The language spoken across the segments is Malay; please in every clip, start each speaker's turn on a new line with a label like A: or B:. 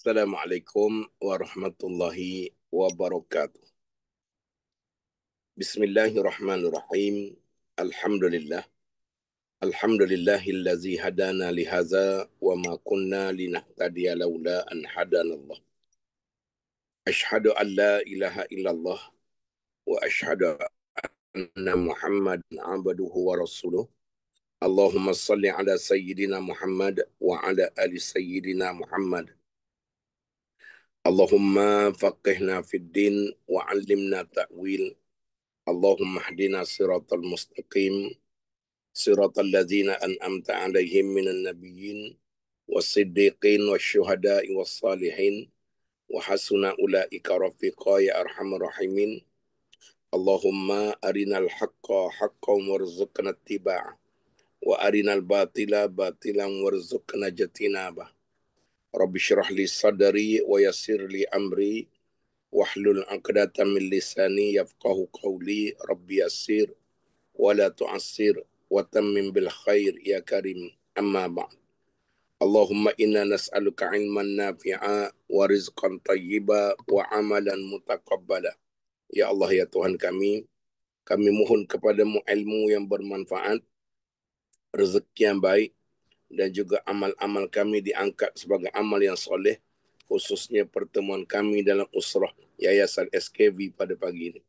A: Assalamualaikum warahmatullahi wabarakatuh. Bismillahirrahmanirrahim. Alhamdulillah. Alhamdulillahillazi hadana lihaza wa ma kunna linahtadiya laula an hadanallah. Ashhadu an la ilaha illallah wa ashhadu anna Muhammadan abduhu wa rasuluh. Allahumma salli ala sayyidina Muhammad wa ala ali sayyidina Muhammad. Allahumma faqihna fid din wa 'allimna ta'wil. Allahumma hdina siratal mustaqim siratal ladzina an'amta 'alaihim minan nabiyyin was-siddiqin wasyuhada'i was-salihin wa hasuna ulaika rafiqa ya arhamar rahimin. Allahumma arinal haqqa haqqan warzuqna ittiba'ah wa arinal batila batilan warzuqna jatinabah. Rabbi syrah li sadri wa yassir li amri wahlul 'uqdatam min lisani yafqahu qawli. Rabbi yassir wa la tu'assir wa tammim bil khair ya karim. Amma ba'd. Allahumma inna nas'aluka 'ilman nafi'a wa rizqan thayyiba wa 'amalan mutaqabbala. Ya Allah, ya Tuhan kami mohon kepadamu ilmu yang bermanfaat, rezeki yang baik, dan juga amal-amal kami diangkat sebagai amal yang soleh, khususnya pertemuan kami dalam usrah Yayasan SKV pada pagi ini.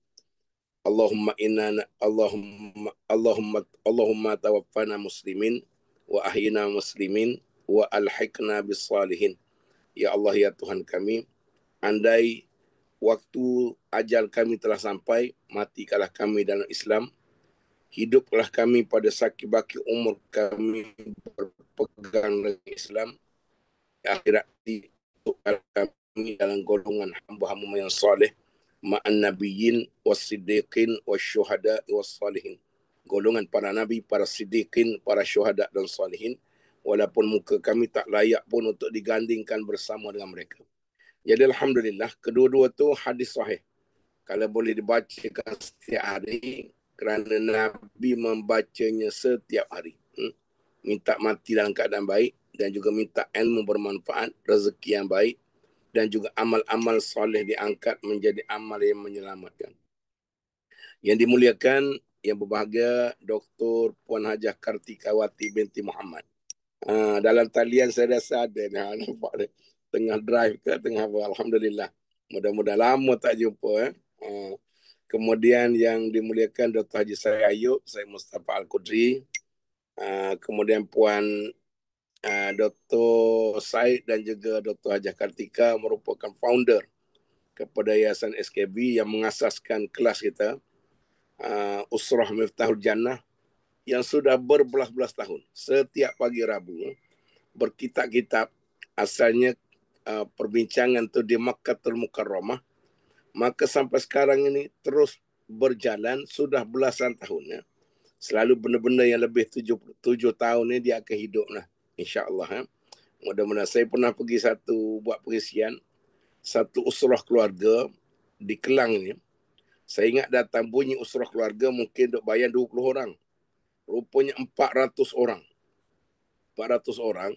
A: Allahumma tawaffana muslimin wa ahyina muslimin wa alhiqna bis salihin. Ya Allah, ya Tuhan kami, andai waktu ajal kami telah sampai, matikanlah kami dalam Islam, hiduplah kami pada sakit-baki umur kami berpegang dengan Islam. Akhirat ditukar kami dalam golongan hamba-hamba yang saleh, ma'an nabiyyin was-siddiqin wasyuhada was-salihin. Golongan para nabi, para siddiqin, para syuhada dan salihin, walaupun muka kami tak layak pun untuk digandingkan bersama dengan mereka. Jadi alhamdulillah, kedua-dua tu hadis sahih. Kalau boleh dibacakan setiap hari, kerana Nabi membacanya setiap hari. Minta mati dalam keadaan baik, dan juga minta ilmu bermanfaat, rezeki yang baik, dan juga amal-amal soleh diangkat menjadi amal yang menyelamatkan. Yang dimuliakan, yang berbahagia, Dr. Puan Hajah Kartikawati binti Muhammad. Dalam talian saya rasa ada, nampak dia. Tengah drive ke, tengah apa, alhamdulillah. Mudah-mudahan lama tak jumpa. Kemudian yang dimuliakan Dr. Haji Syarif Ayub, saya Mustafa Al-Qudri. Kemudian Puan Dr. Said dan juga Dr. Hajah Kartika merupakan founder kepada Yayasan SKB yang mengasaskan kelas kita, Usrah Miftahul Jannah, yang sudah berbelas-belas tahun. Setiap pagi Rabu berkitab-kitab, asalnya perbincangan tu di Makkahul Mukarramah, maka sampai sekarang ini terus berjalan sudah belasan tahun. Ya. Selalu benda-benda yang lebih 7 tahun ni dia akan hidup lah. InsyaAllah. Mudah-mudahan. Saya pernah pergi buat perisian, satu usrah keluarga di Kelang ni. Saya ingat datang bunyi usrah keluarga mungkin duk bayar 20 orang. Rupanya 400 orang. 400 orang.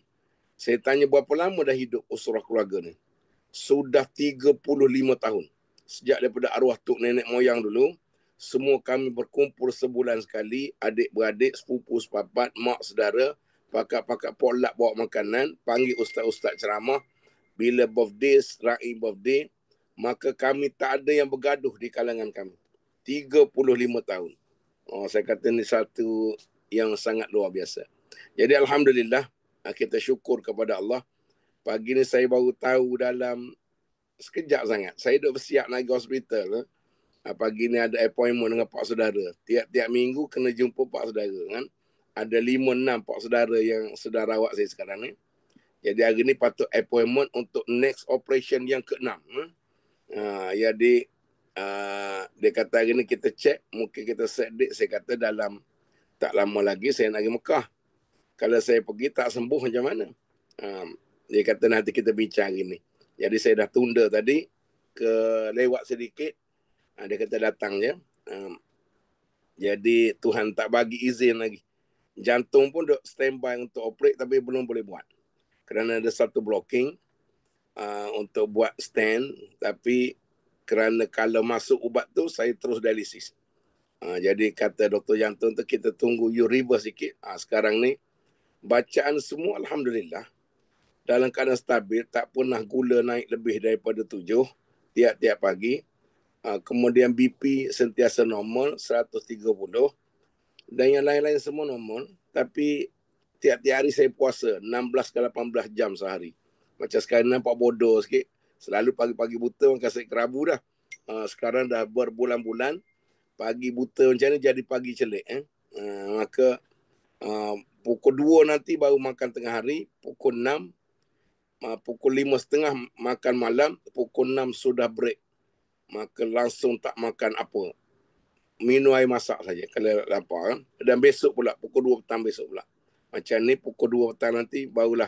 A: Saya tanya berapa lama dah hidup usrah keluarga ni. Sudah 35 tahun. Sejak daripada arwah tok nenek moyang dulu, semua kami berkumpul sebulan sekali, adik-beradik, sepupu, sepapat, mak, saudara, pakat-pakat potluck bawa makanan, panggil ustaz-ustaz ceramah. Bila birthday, raih birthday, maka kami tak ada yang bergaduh di kalangan kami. 35 tahun. Saya kata ni satu yang sangat luar biasa. Jadi alhamdulillah, kita syukur kepada Allah. Pagi ni saya baru tahu dalam sekejap sangat. Saya duduk bersiap nak pergi hospital. Pagi ni ada appointment dengan pak saudara. Tiap-tiap minggu kena jumpa pak saudara. Kan? Ada 5-6 pak saudara yang sedang rawat saya sekarang ni. Jadi hari ni patut appointment untuk next operation yang ke-6. Jadi dia kata hari ni kita check. Mungkin kita set date. Saya kata dalam tak lama lagi saya nak pergi Mekah. Kalau saya pergi tak sembuh macam mana? Dia kata nanti kita bincang hari ni. Jadi saya dah tunda tadi, lewat sedikit, dia kata datang je. Jadi Tuhan tak bagi izin lagi. Jantung pun duk standby untuk operate tapi belum boleh buat. Kerana ada satu blocking. untuk buat stand, tapi kerana kalau masuk ubat tu saya terus dialisis. Jadi kata doktor jantung tu kita tunggu you reverse sikit. Sekarang ni bacaan semua alhamdulillah dalam keadaan stabil, tak pernah gula naik lebih daripada 7 tiap-tiap pagi. Kemudian BP sentiasa normal 130 dan yang lain-lain semua normal, tapi tiap-tiap hari saya puasa 16 ke 18 jam sehari. Macam sekarang nampak bodoh sikit. Selalu pagi-pagi buta orang kasi kerabu dah. Sekarang dah berbulan-bulan pagi buta macam ni jadi pagi celik. Maka pukul 2 nanti baru makan tengah hari, pukul 6, pukul 5.30 makan malam, pukul 6 sudah break. Maka langsung tak makan apa. Minum air masak saja kalau lapar. Dan besok pula, pukul 2 petang besok pula. Macam ni pukul 2 petang nanti barulah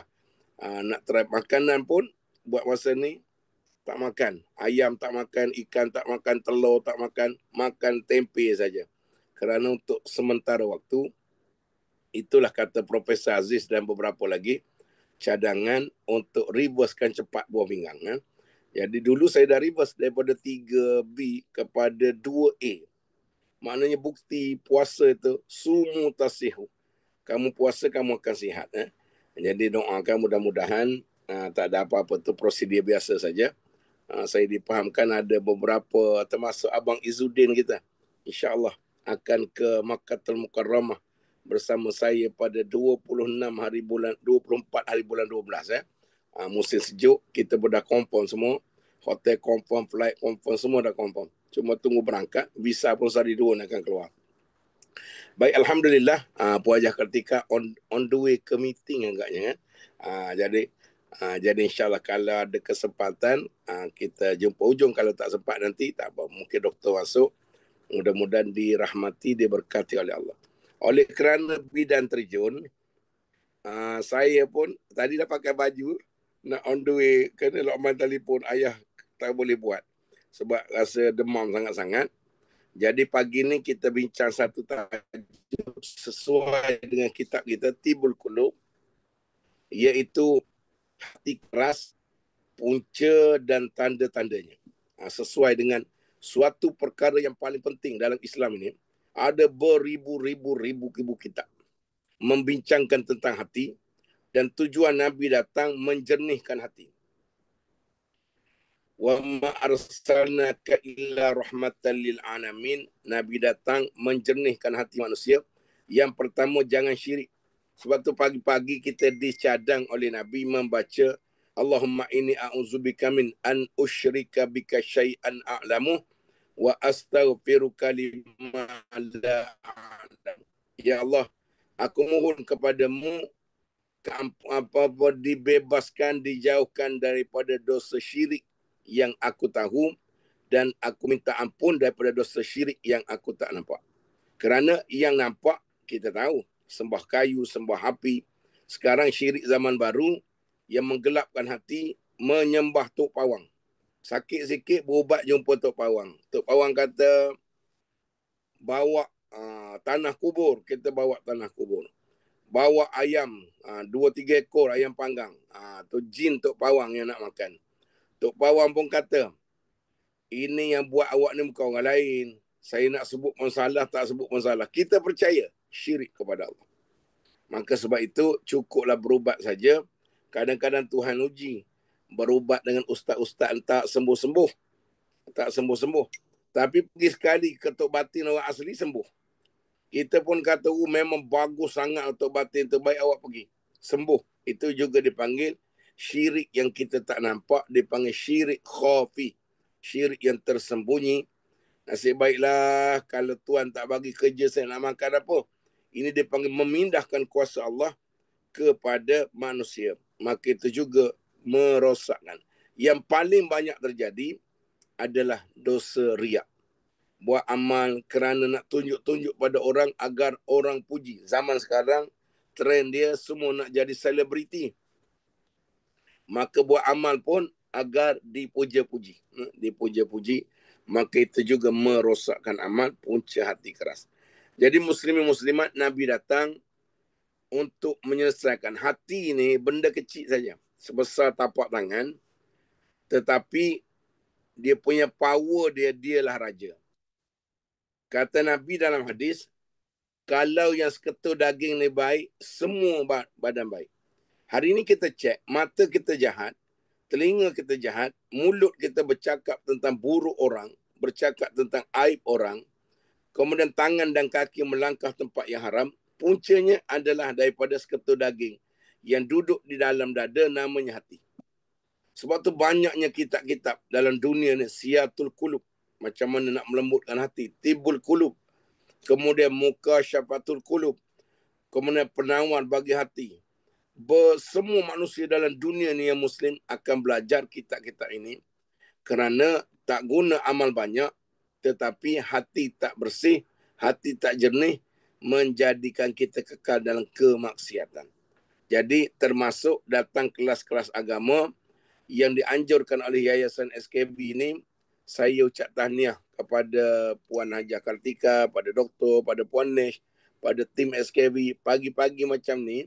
A: nak try makanan pun buat masa ni tak makan. Ayam tak makan, ikan tak makan, telur tak makan, makan tempe saja. Kerana untuk sementara waktu, itulah kata Profesor Aziz dan beberapa lagi, cadangan untuk reversekan cepat buah pinggang. Jadi dulu saya dah reverse daripada 3B kepada 2A. Maknanya bukti puasa itu sumu tasihu. Kamu puasa, kamu akan sihat. Jadi doakan mudah-mudahan tak ada apa-apa, tu prosedur biasa saja. Saya dipahamkan ada beberapa termasuk Abang Izzuddin kita. InsyaAllah akan ke Makkahul Mukarramah bersama saya pada 24 hari bulan 12. Musim sejuk, kita dah confirm semua. Hotel confirm, flight confirm, semua dah confirm. Cuma tunggu berangkat, visa pun sehari 2 akan keluar. Baik, alhamdulillah, Puan Hajah Kartika on the way ke meeting agaknya. Jadi insyaAllah kalau ada kesempatan, kita jumpa ujung. Kalau tak sempat nanti, tak apa. Mungkin doktor masuk. Mudah-mudahan dirahmati, diberkati oleh Allah. Oleh kerana bidan terjun, saya pun tadi dah pakai baju, nak on the way, kena Lokman telefon, ayah tak boleh buat. Sebab rasa demam sangat-sangat. Jadi pagi ni kita bincang satu tajuk sesuai dengan kitab kita, Tibul Qulub, iaitu hati keras, punca dan tanda-tandanya. Sesuai dengan suatu perkara yang paling penting dalam Islam ini, ada beribu-ribu kitab membincangkan tentang hati, dan tujuan Nabi datang menjernihkan hati. Wa ma arsalnaka illa rahmatan lil alamin. Nabi datang menjernihkan hati manusia. Yang pertama, jangan syirik. Sebab tu pagi-pagi kita dicadang oleh Nabi membaca Allahumma inni a'udzubika min an usyrika bika syai'an a'lamu wa astaghfiruka lima la a'lam. Ya Allah, aku mohon kepadamu apa dibebaskan, dijauhkan daripada dosa syirik yang aku tahu, dan aku minta ampun daripada dosa syirik yang aku tak nampak. Kerana yang nampak kita tahu, sembah kayu, sembah api. Sekarang syirik zaman baru yang menggelapkan hati, menyembah Tok Pawang. Sakit sikit berubat jumpa Tok Pawang. Tok Pawang kata bawa tanah kubur, kita bawa tanah kubur. Bawa ayam 2-3 ekor ayam panggang. Tu jin Tok Pawang yang nak makan. Tok Pawang pun kata, ini yang buat awak ni bukan orang lain. Saya nak sebut pun salah, tak sebut pun salah. Kita percaya syirik kepada Allah. Maka sebab itu cukuplah berubat saja. Kadang-kadang Tuhan uji. Berubat dengan ustaz-ustaz tak sembuh-sembuh. Tak sembuh-sembuh. Tapi pergi sekali ke Tok Batin orang asli sembuh. Kita pun kata, memang bagus sangat Tok Batin, terbaik, awak pergi. Sembuh. Itu juga dipanggil syirik yang kita tak nampak, dipanggil syirik khafi. Syirik yang tersembunyi. Nasib baiklah kalau Tuhan tak bagi kerja saya nak makan apa. Ini dipanggil memindahkan kuasa Allah kepada manusia. Maka itu juga merosakkan. Yang paling banyak terjadi adalah dosa riak. Buat amal kerana nak tunjuk-tunjuk pada orang agar orang puji. Zaman sekarang, trend dia semua nak jadi selebriti. Maka buat amal pun agar dipuja-puji. Dipuja-puji. Maka itu juga merosakkan amal, punca hati keras. Jadi muslimin muslimat, Nabi datang untuk menyelesaikan hati ini, benda kecil saja. Sebesar tapak tangan, Tetapi dia punya power dialah raja. Kata Nabi dalam hadis, kalau yang seketul daging ni baik, semua badan baik. Hari ini kita cek, mata kita jahat, telinga kita jahat, mulut kita bercakap tentang buruk orang, bercakap tentang aib orang, kemudian tangan dan kaki melangkah tempat yang haram, puncanya adalah daripada seketul daging yang duduk di dalam dada, namanya hati. Sebab tu banyaknya kitab-kitab dalam dunia ni, Siyatul Qulub, macam mana nak melembutkan hati, Tibul Qulub, kemudian Mukasyafatul Qulub, kemudian penawar bagi hati. Semua manusia dalam dunia ni yang Muslim akan belajar kitab-kitab ini kerana tak guna amal banyak, tetapi hati tak bersih, hati tak jernih, menjadikan kita kekal dalam kemaksiatan. Jadi termasuk datang kelas-kelas agama yang dianjurkan oleh Yayasan SKB ini, saya ucap tahniah kepada Puan Haji Kartika, pada doktor, pada Puan Nesh, pada tim SKB. Pagi-pagi macam ni,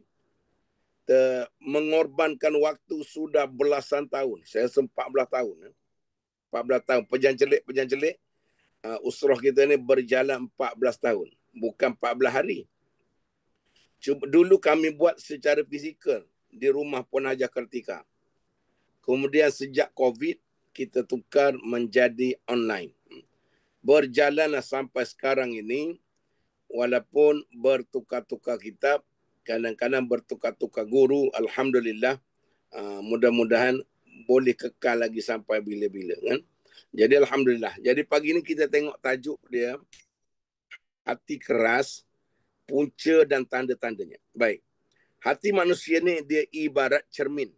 A: mengorbankan waktu sudah belasan tahun. Saya rasa 14 tahun. 14 tahun. Pejang-celik. Usrah kita ni berjalan 14 tahun. Bukan 14 hari. Dulu kami buat secara fizikal di rumah Puan Haji Kartika. Kemudian sejak COVID, kita tukar menjadi online. Berjalanlah sampai sekarang ini, walaupun bertukar-tukar kitab, kadang-kadang bertukar-tukar guru, Alhamdulillah, mudah-mudahan boleh kekal lagi sampai bila-bila. Kan? Jadi Alhamdulillah. Jadi pagi ini kita tengok tajuk dia, hati keras, punca dan tanda-tandanya. Baik. Hati manusia ni dia ibarat cermin.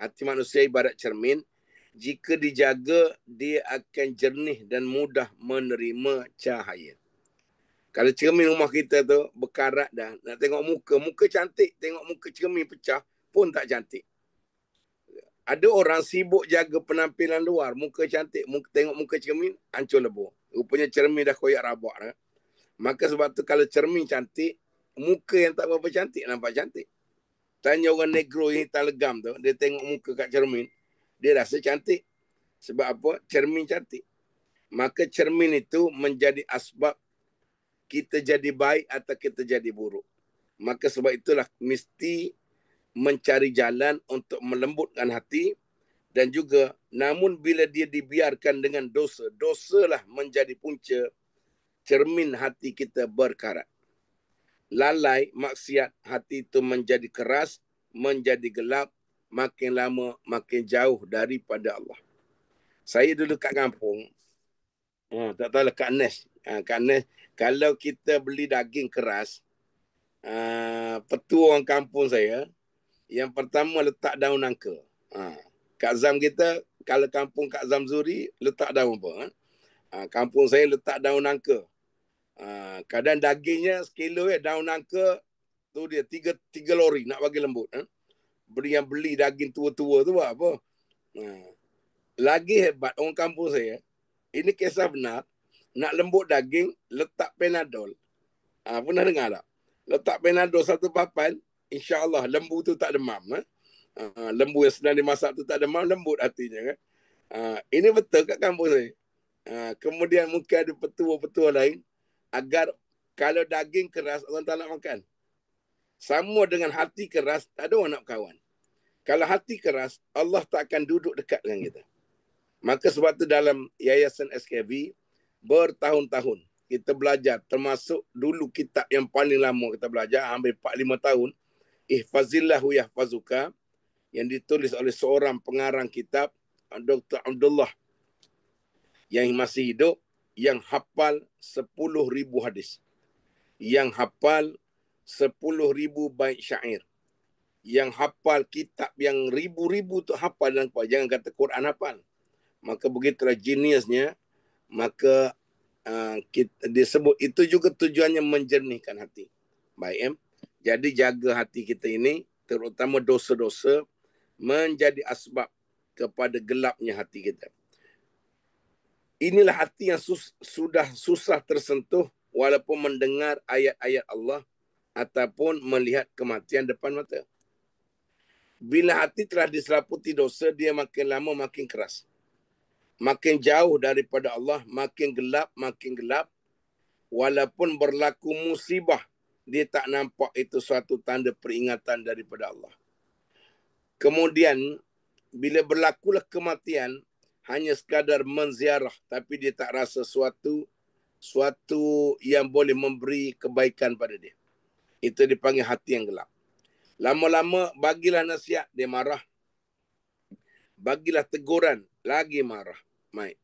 A: Hati manusia ibarat cermin. Jika dijaga, dia akan jernih dan mudah menerima cahaya. Kalau cermin rumah kita tu berkarat dah, nak tengok muka cantik, tengok muka cermin pecah pun tak cantik. Ada orang sibuk jaga penampilan luar, muka cantik, tengok muka cermin, hancur lebur. Rupanya cermin dah koyak rabak dah. Maka sebab tu kalau cermin cantik, muka yang tak berapa cantik nampak cantik. Tanya orang negro yang hitam legam tu, dia tengok muka kat cermin, dia rasa cantik. Sebab apa? Cermin cantik. Maka cermin itu menjadi asbab kita jadi baik atau kita jadi buruk. Maka sebab itulah mesti mencari jalan untuk melembutkan hati, dan juga namun bila dia dibiarkan dengan dosa, dosalah menjadi punca cermin hati kita berkarat. Lalai, maksiat, hati itu menjadi keras, menjadi gelap, makin lama makin jauh daripada Allah. Saya dulu kat kampung, tak tahu lah Kak Nes. Kak Nes, kalau kita beli daging keras, petua orang kampung saya, yang pertama letak daun nangka. Kak Zam kita, kalau kampung Kak Zam Zuri, letak daun apa? Kampung saya letak daun nangka. Kadang dagingnya sekilo daun nangka tu dia tiga lori nak bagi lembut. Beli daging tua-tua tu buat apa? Lagi hebat orang kampung saya, ini kisah benar, nak lembut daging letak Panadol. Pernah dengar tak? Letak Panadol satu papan, insya-Allah lembu tu tak demam. Lembu yang sedang dimasak tu tak demam, lembut hatinya kan. Ini betul kat kampung saya. Kemudian mungkin ada petua-petua lain agar kalau daging keras orang tak nak makan. Sama dengan hati keras, tak ada orang nak kawan. Kalau hati keras, Allah tak akan duduk dekat dengan kita. Maka sebab tu dalam Yayasan SKB, bertahun-tahun kita belajar, termasuk dulu kitab yang paling lama kita belajar, hampir 4-5 tahun, Ihfazillahu Yahfazuka, yang ditulis oleh seorang pengarang kitab, Dr. Abdullah, yang masih hidup, yang hafal 10,000 hadis. Yang hafal 10,000 bait syair. Yang hafal kitab yang ribu-ribu tu hafal dan kuat. Jangan kata Quran hafal. Maka begitulah jeniusnya. Maka disebut itu juga tujuannya menjernihkan hati. Baik, jadi jaga hati kita ini, terutama dosa-dosa, menjadi asbab kepada gelapnya hati kita. Inilah hati yang sudah susah tersentuh walaupun mendengar ayat-ayat Allah ataupun melihat kematian depan mata. Bila hati telah diselaputi dosa, dia makin lama makin keras. makin jauh daripada Allah, makin gelap, walaupun berlaku musibah, dia tak nampak itu suatu tanda peringatan daripada Allah. Kemudian, bila berlakulah kematian, hanya sekadar menziarah, tapi dia tak rasa suatu yang boleh memberi kebaikan pada dia. Itu dipanggil hati yang gelap. Lama-lama bagilah nasihat, dia marah. Bagilah teguran, lagi marah.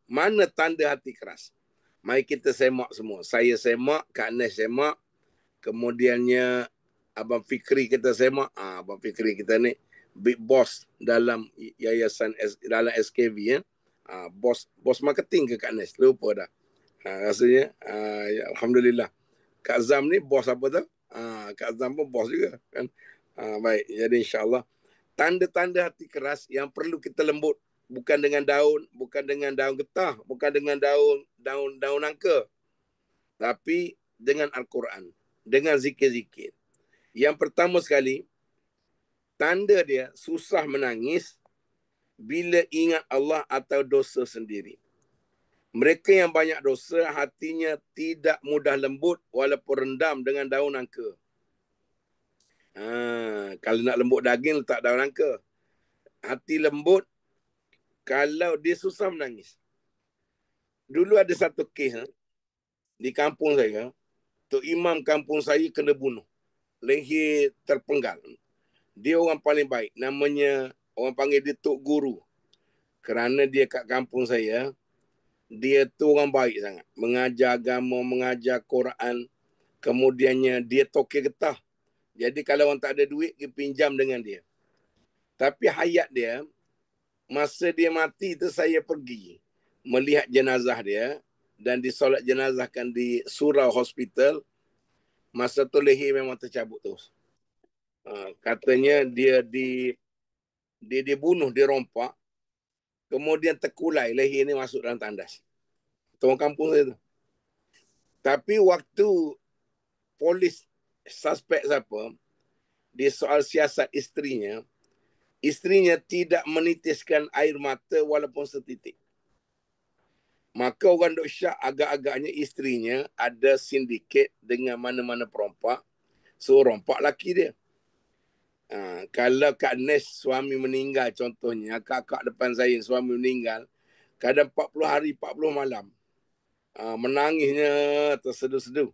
A: Mana tanda hati keras? Mari kita semak semua. Saya semak, Kak Nes semak, kemudiannya Abang Fikri kita semak. Abang Fikri kita ni big boss dalam yayasan, dalam SKV ya. Bos marketing ke Kak Nes? Lupa dah. Rasanya ya, Alhamdulillah. Kak Zam ni bos apa tu? Kak Zam pun bos juga kan. Baik, jadi insyaAllah tanda-tanda hati keras yang perlu kita lembut, bukan dengan daun getah, bukan dengan daun nangka, tapi dengan Al-Quran, dengan zikir-zikir. Yang pertama sekali, tanda dia susah menangis bila ingat Allah atau dosa sendiri. Mereka yang banyak dosa, hatinya tidak mudah lembut walaupun rendam dengan daun nangka. Kalau nak lembut daging, letak daun nangka. Hati lembut kalau dia susah menangis. Dulu ada satu kes di kampung saya. Tok Imam kampung saya kena bunuh. Leher terpenggal. Dia orang paling baik. Namanya, orang panggil dia Tok Guru. Kerana dia kat kampung saya, dia tu orang baik sangat. Mengajar agama, mengajar Quran. Kemudiannya dia tokek getah. Jadi kalau orang tak ada duit, dia pinjam dengan dia. Tapi hayat dia, masa dia mati tu saya pergi melihat jenazah dia dan disolat jenazahkan di Surau Hospital. Masa tu leher memang tercabut terus. Katanya dia dibunuh, dirompak. Kemudian terkulai, leher ni masuk dalam tandas. Itu orang kampung saya tu. Tapi waktu polis suspek siapa, dia soal siasat isterinya tidak menitiskan air mata walaupun setitik. Maka orang dok syak agak-agaknya isterinya ada sindiket dengan mana-mana perompak. So rompak laki dia. Kalau Kak Nes suami meninggal contohnya, kakak depan saya suami meninggal, kadang 40 hari 40 malam. Menangisnya terseduh-seduh.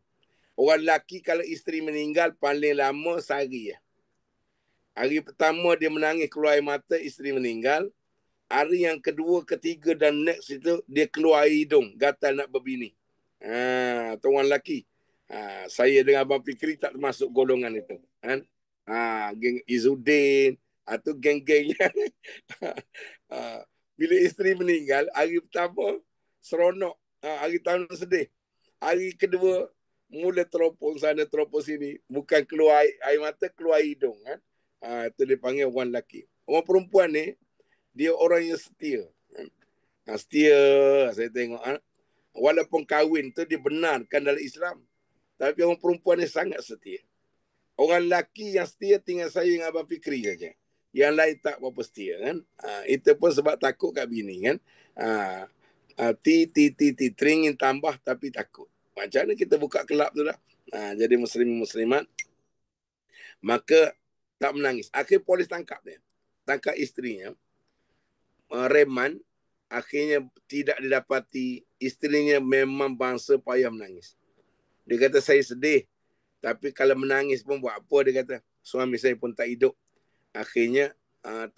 A: Orang lelaki kalau isteri meninggal paling lama sehari ya. Hari pertama dia menangis keluar air mata, isteri meninggal. Hari yang kedua, ketiga dan next itu dia keluar air hidung, gatal nak berbini. Tu orang lelaki. Saya dengan Abang Fikri tak termasuk golongan itu. Kan? Geng Izzuddin, tu geng-gengnya. Bila isteri meninggal, hari pertama seronok, hari tahun sedih. Hari kedua mula teropong sana, teropong sini. Bukan keluar air mata, keluar hidung. Kan? Itu dipanggil orang lelaki. Orang perempuan ni, dia orang yang setia. Setia, saya tengok. Walaupun kahwin tu dibenarkan dalam Islam. Tapi orang perempuan ni sangat setia. Orang lelaki yang setia tinggal saya dengan Abang Fikri saja. Yang lain tak berapa setia kan. Itu pun sebab takut kat bini kan. Teringin tambah tapi takut. Macam mana kita buka kelab tu dah. Jadi muslimat. Maka tak menangis. Akhir polis tangkap dia. Tangkap isterinya. Reman. Akhirnya tidak didapati. Isterinya memang bangsa payah menangis. Dia kata saya sedih. Tapi kalau menangis pun buat apa, dia kata. Suami saya pun tak hidup. Akhirnya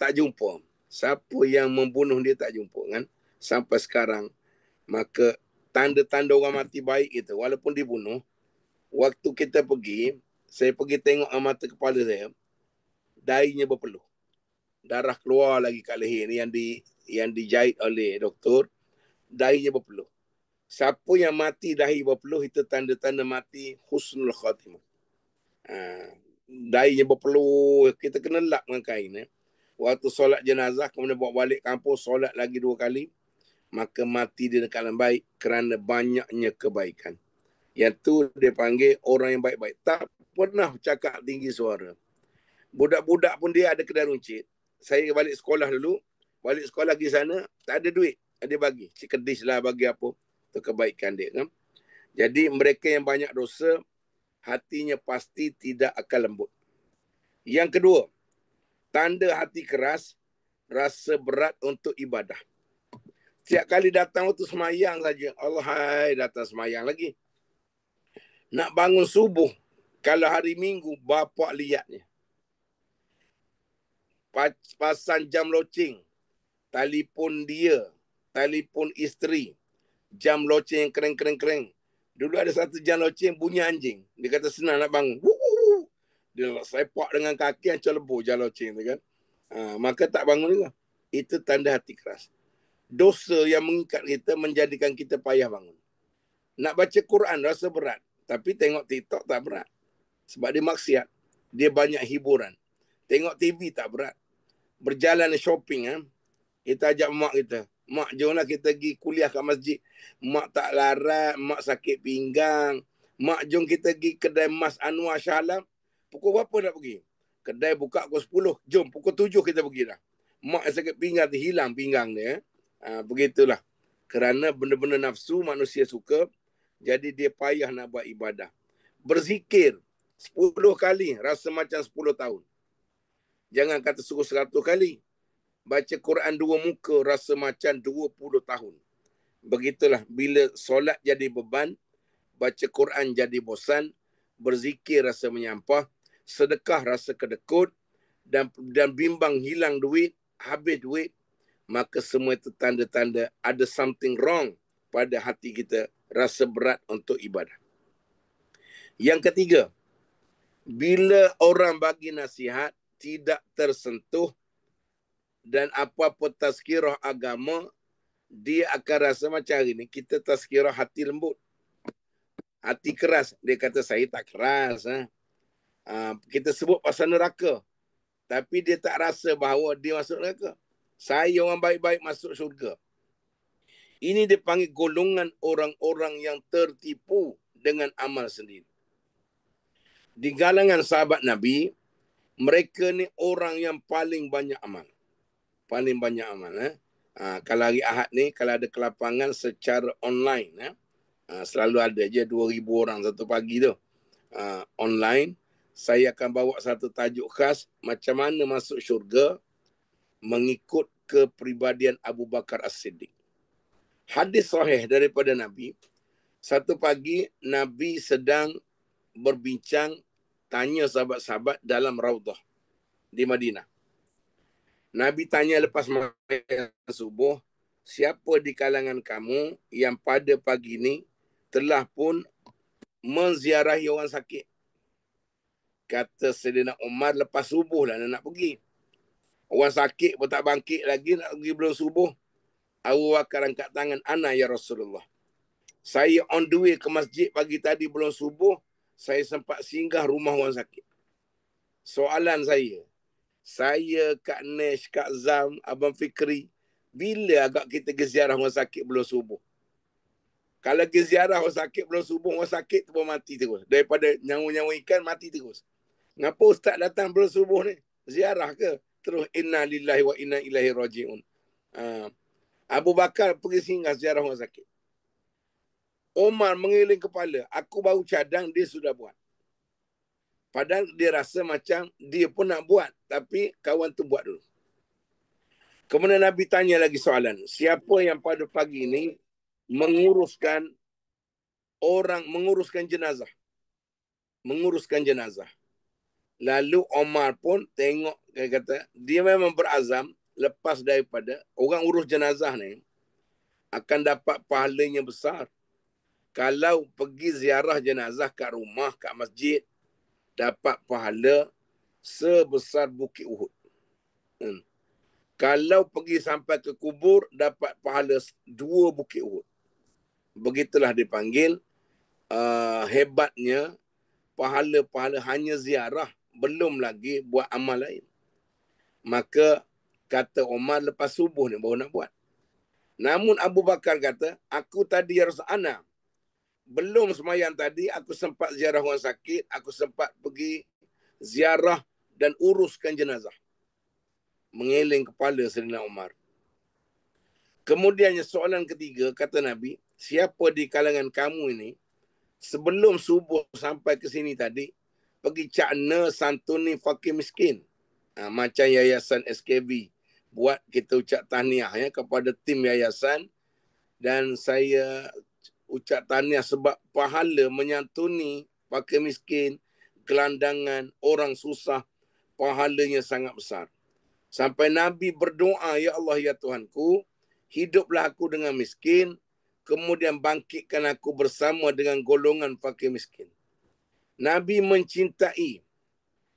A: tak jumpa. Siapa yang membunuh dia tak jumpa kan. Sampai sekarang. Maka tanda-tanda orang mati baik itu. Walaupun dibunuh. Waktu kita pergi. Saya pergi tengok mata kepala saya. Dainya berpeluh. Darah keluar lagi kat leher ni yang dijahit oleh doktor. Dainya berpeluh. Siapa yang mati dahi berpeluh itu tanda-tanda mati husnul khatimah. Dainya berpeluh, kita kena lap dengan kain. Waktu solat jenazah, kemudian bawa balik kampung, solat lagi 2 kali. Maka mati dia dekat dalam baik kerana banyaknya kebaikan. Yang tu dia panggil orang yang baik-baik. Tak pernah cakap tinggi suara. Budak-budak pun dia ada kedai runcit. Saya balik sekolah dulu. Balik sekolah pergi sana, tak ada duit. dia bagi. Cik kedis lah bagi apa. Itu kebaikan dia kan. Jadi mereka yang banyak dosa, hatinya pasti tidak akan lembut. Yang kedua, tanda hati keras, rasa berat untuk ibadah. Setiap kali datang waktu semayang saja, Allah hai datang semayang lagi. Nak bangun subuh, kalau hari Minggu, bapak lihatnya. Pasang jam loceng, telefon dia, telefon isteri, jam loceng yang kering. Dulu ada satu jam loceng bunyi anjing. Dia kata senang nak bangun. Dia sepak dengan kaki yang celebur jam loceng tu kan. Maka tak bangun juga. Itu tanda hati keras. Dosa yang mengikat kita menjadikan kita payah bangun. Nak baca Quran rasa berat. Tapi tengok TikTok tak berat. Sebab dia maksiat. Dia banyak hiburan. Tengok TV tak berat. Berjalan shopping. Kita ajak mak kita. Mak, jomlah kita pergi kuliah kat masjid. Mak tak larat. Mak sakit pinggang. Mak, jom kita pergi kedai Mas Anwar Shah Alam. Pukul berapa nak pergi? Kedai buka pukul 10. Jom, pukul 7 kita pergi dah. Mak yang sakit pinggang tu hilang pinggang dia. Begitulah. Kerana benda-benda nafsu manusia suka. Jadi dia payah nak buat ibadah. Berzikir 10 kali rasa macam 10 tahun. Jangan kata suruh 100 kali. Baca Quran 2 muka rasa macam 20 tahun. Begitulah. Bila solat jadi beban, baca Quran jadi bosan, berzikir rasa menyampah, sedekah rasa kedekut, dan bimbang hilang duit, habis duit, maka semua itu tanda-tanda ada something wrong pada hati kita, rasa berat untuk ibadah. Yang ketiga, bila orang bagi nasihat tidak tersentuh dan apa-apa tazkirah agama, dia akan rasa macam hari ni kita tazkirah hati lembut. Hati keras. Dia kata saya tak keras. Kita sebut pasal neraka. Tapi dia tak rasa bahawa dia masuk neraka. Saya orang baik-baik masuk syurga. Ini dipanggil golongan orang-orang yang tertipu dengan amal sendiri. Di kalangan sahabat Nabi, mereka ni orang yang paling banyak amal. Paling banyak amal. Kalau hari Ahad ni, kalau ada kelapangan secara online, selalu ada je 2,000 orang satu pagi tu. Online, saya akan bawa satu tajuk khas, macam mana masuk syurga mengikut kepribadian Abu Bakar As-Siddiq. Hadis sahih daripada Nabi, satu pagi Nabi sedang berbincang, tanya sahabat-sahabat dalam Raudah di Madinah. Nabi tanya lepas makan subuh, siapa di kalangan kamu yang pada pagi ini telah pun menziarahi orang sakit? Kata Sayyidina Umar, lepas subuh lah nak pergi. Orang sakit pun tak bangkit lagi, nak pergi belum subuh. Abu Bakar angkat tangan, ana ya Rasulullah. Saya on the way ke masjid pagi tadi belum subuh, saya sempat singgah rumah orang sakit. Soalan saya Kak Nesh, Kak Zam, Abang Fikri, bila agak kita pergi ziarah orang sakit belum subuh? Kalau pergi ziarah orang sakit belum subuh, orang sakit tu pun mati terus. Daripada nyawa-nyawa ikan, mati terus. Ngapa ustaz datang belum subuh ni? Ziarah ke? Terus inna lillahi wa inna ilaihi raji'un. Abu Bakar pergi singgah ziarah orang sakit. Umar mengiling kepala. Aku baru cadang, dia sudah buat. Padahal dia rasa macam dia pun nak buat. Tapi kawan tu buat dulu. Kemudian Nabi tanya lagi soalan. Siapa yang pada pagi ini menguruskan jenazah? Menguruskan jenazah. Lalu Omar pun tengok, dia kata, dia memang berazam lepas daripada orang urus jenazah ni akan dapat pahalanya besar. Kalau pergi ziarah jenazah kat rumah, kat masjid, dapat pahala sebesar Bukit Uhud. Kalau pergi sampai ke kubur, dapat pahala 2 Bukit Uhud. Begitulah dipanggil hebatnya pahala-pahala hanya ziarah, belum lagi buat amal lain. Maka kata Omar lepas subuh ni baru nak buat. Namun Abu Bakar kata, aku tadi ya Rasulullah, belum semayang tadi, aku sempat ziarah orang sakit, aku sempat pergi ziarah dan uruskan jenazah. Mengeling kepala Sayyidina Umar. Kemudiannya soalan ketiga, kata Nabi, siapa di kalangan kamu ini sebelum subuh sampai ke sini tadi, pergi cakna santuni fakir miskin. Macam yayasan SKB buat, kita ucap tahniah ya kepada tim yayasan, dan saya ucap tahniah sebab pahala menyantuni fakir miskin, gelandangan, orang susah, pahalanya sangat besar. Sampai Nabi berdoa, ya Allah ya Tuhanku, hiduplah aku dengan miskin, kemudian bangkitkan aku bersama dengan golongan fakir miskin. Nabi mencintai